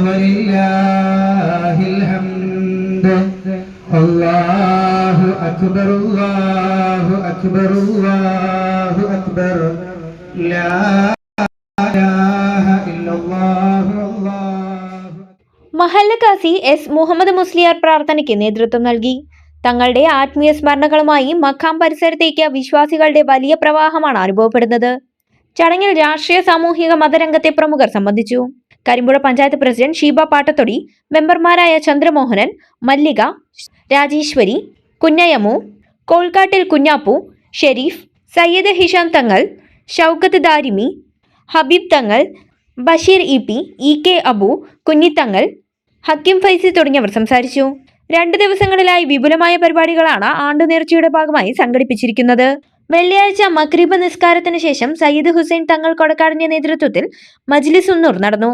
വലില്ലാഹിൽ ഹംദ്. അല്ലാഹു അക്ബർ അല്ലാഹു അക്ബർ അല്ലാഹു അക്ബർ. ലാ ഇലാഹ ഇല്ലല്ലാഹു അല്ലാഹു. മഹല്ല് കാസി S. മുഹമ്മദ് മുസ്ലിയാർ പ്രാർത്ഥനയ്ക്ക് നേതൃത്വം നൽകി. തങ്ങളുടെ ആത്മീയ സ്മരണകളുമായി മഖാം പരിസരത്തേക്ക് വിശ്വാസികളുടെ വലിയ പ്രവാഹമാണ് അനുഭവപ്പെടുന്നത്. ചടങ്ങിൽ രാഷ്ട്രീയ, സാമൂഹിക, മതരംഗത്തെ പ്രമുഖർ സംബന്ധിച്ചു. കരിമ്പുഴ പഞ്ചായത്ത് പ്രസിഡന്റ് ഷീബ പാട്ടത്തൊടി, മെമ്പർമാരായ ചന്ദ്രമോഹനൻ, മല്ലിക, രാജേശ്വരി, കുഞ്ഞയമു, കോൾക്കാട്ടിൽ കുഞ്ഞാപ്പു, ഷെരീഫ്, സയ്യിദ് ഹിഷാം തങ്ങൾ, ഷൗക്കത്ത് ദാരിമി, ഹബീബ് തങ്ങൾ, ബഷീർ EP, EK അബു, കുഞ്ഞിത്തങ്ങൾ, ഹക്കിം ഫൈസി തുടങ്ങിയവർ സംസാരിച്ചു. 2 ദിവസങ്ങളിലായി വിപുലമായ പരിപാടികളാണ് ആണ്ടുനേർച്ചയുടെ ഭാഗമായി സംഘടിപ്പിച്ചിരിക്കുന്നത്. വെള്ളിയാഴ്ച മഗ്രിബ് നിസ്കാരത്തിന് ശേഷം സയ്യിദ് ഹുസൈൻ തങ്ങൾ കൊടക്കാടിന്റെ നേതൃത്വത്തിൽ മജ്ലിസ് ഉന്നൂർ നടന്നു.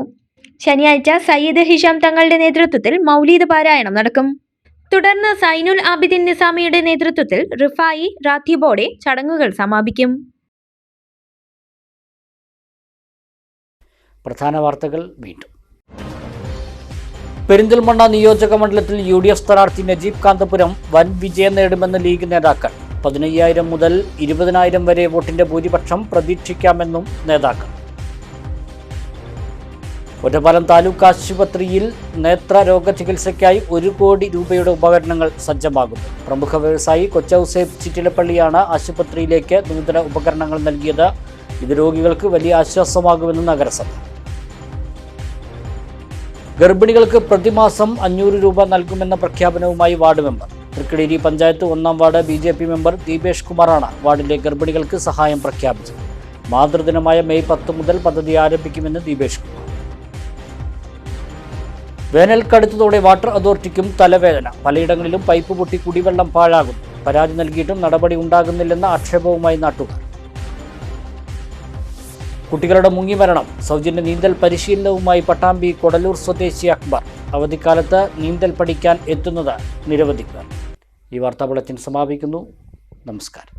ശനിയാഴ്ച സയ്യിദ് ഹിഷാം തങ്ങളുടെ നേതൃത്വത്തിൽ മൗലീദ് പാരായണം നടക്കും. തുടർന്ന് സൈനുൽ ആബിദിൻ നിസാമിയുടെ നേതൃത്വത്തിൽ റിഫായി റാത്തീബോടെ ചടങ്ങുകൾ സമാപിക്കും. പ്രധാന വാർത്തകൾ വീണ്ടും. പെരിന്തൽമണ്ണ നിയോജക മണ്ഡലത്തിൽ UDF സ്ഥാനാർത്ഥി നജീബ് കാന്തപുരം വൻ വിജയം നേടുമെന്ന് ലീഗ് നേതാക്കൾ. 15,000 മുതൽ 20,000 വരെ വോട്ടിന്റെ ഭൂരിപക്ഷം പ്രതീക്ഷിക്കാമെന്നും നേതാക്കൾ. ഒറ്റപ്പാലം താലൂക്ക് ആശുപത്രിയിൽ നേത്രരോഗ ചികിത്സയ്ക്കായി 1 കോടി രൂപയുടെ ഉപകരണങ്ങൾ സജ്ജമാകുന്നു. പ്രമുഖ വ്യവസായി കൊച്ചൌസേബ് ചിറ്റിലപ്പള്ളിയാണ് ആശുപത്രിയിലേക്ക് നൂതന ഉപകരണങ്ങൾ നൽകിയത്. ഇത് രോഗികൾക്ക് വലിയ ആശ്വാസമാകുമെന്ന് നഗരസഭ. ഗർഭിണികൾക്ക് പ്രതിമാസം 500 രൂപ നൽകുമെന്ന പ്രഖ്യാപനവുമായി വാർഡ് മെമ്പർ. തൃക്കടേരി പഞ്ചായത്ത് 1-ാം വാർഡ് BJP മെമ്പർ ദീപേഷ് കുമാറാണ് വാർഡിലെ ഗർഭിണികൾക്ക് സഹായം പ്രഖ്യാപിച്ചത്. മാതൃദിനമായ മെയ് 10 മുതൽ പദ്ധതി ആരംഭിക്കുമെന്ന് ദീപേഷ് കുമാർ. വേനൽ കടുത്തതോടെ വാട്ടർ അതോറിറ്റിക്കും തലവേദന. പലയിടങ്ങളിലും പൈപ്പ് പൊട്ടി കുടിവെള്ളം പാഴാകുന്നു. പരാതി നൽകിയിട്ടും നടപടി ഉണ്ടാകുന്നില്ലെന്ന ആക്ഷേപവുമായി നാട്ടുകാർ. കുട്ടികളുടെ മുങ്ങിമരണം. സൗജന്യ നീന്തൽ പരിശീലനവുമായി പട്ടാമ്പി കൊടലൂർ സ്വദേശി അക്ബർ. അവധിക്കാലത്ത് നീന്തൽ പഠിക്കാൻ എത്തുന്നത് നിരവധി പേർ. ഈ വാർത്താ ബുള്ളറ്റിൻ സമാപിക്കുന്നു. നമസ്കാരം.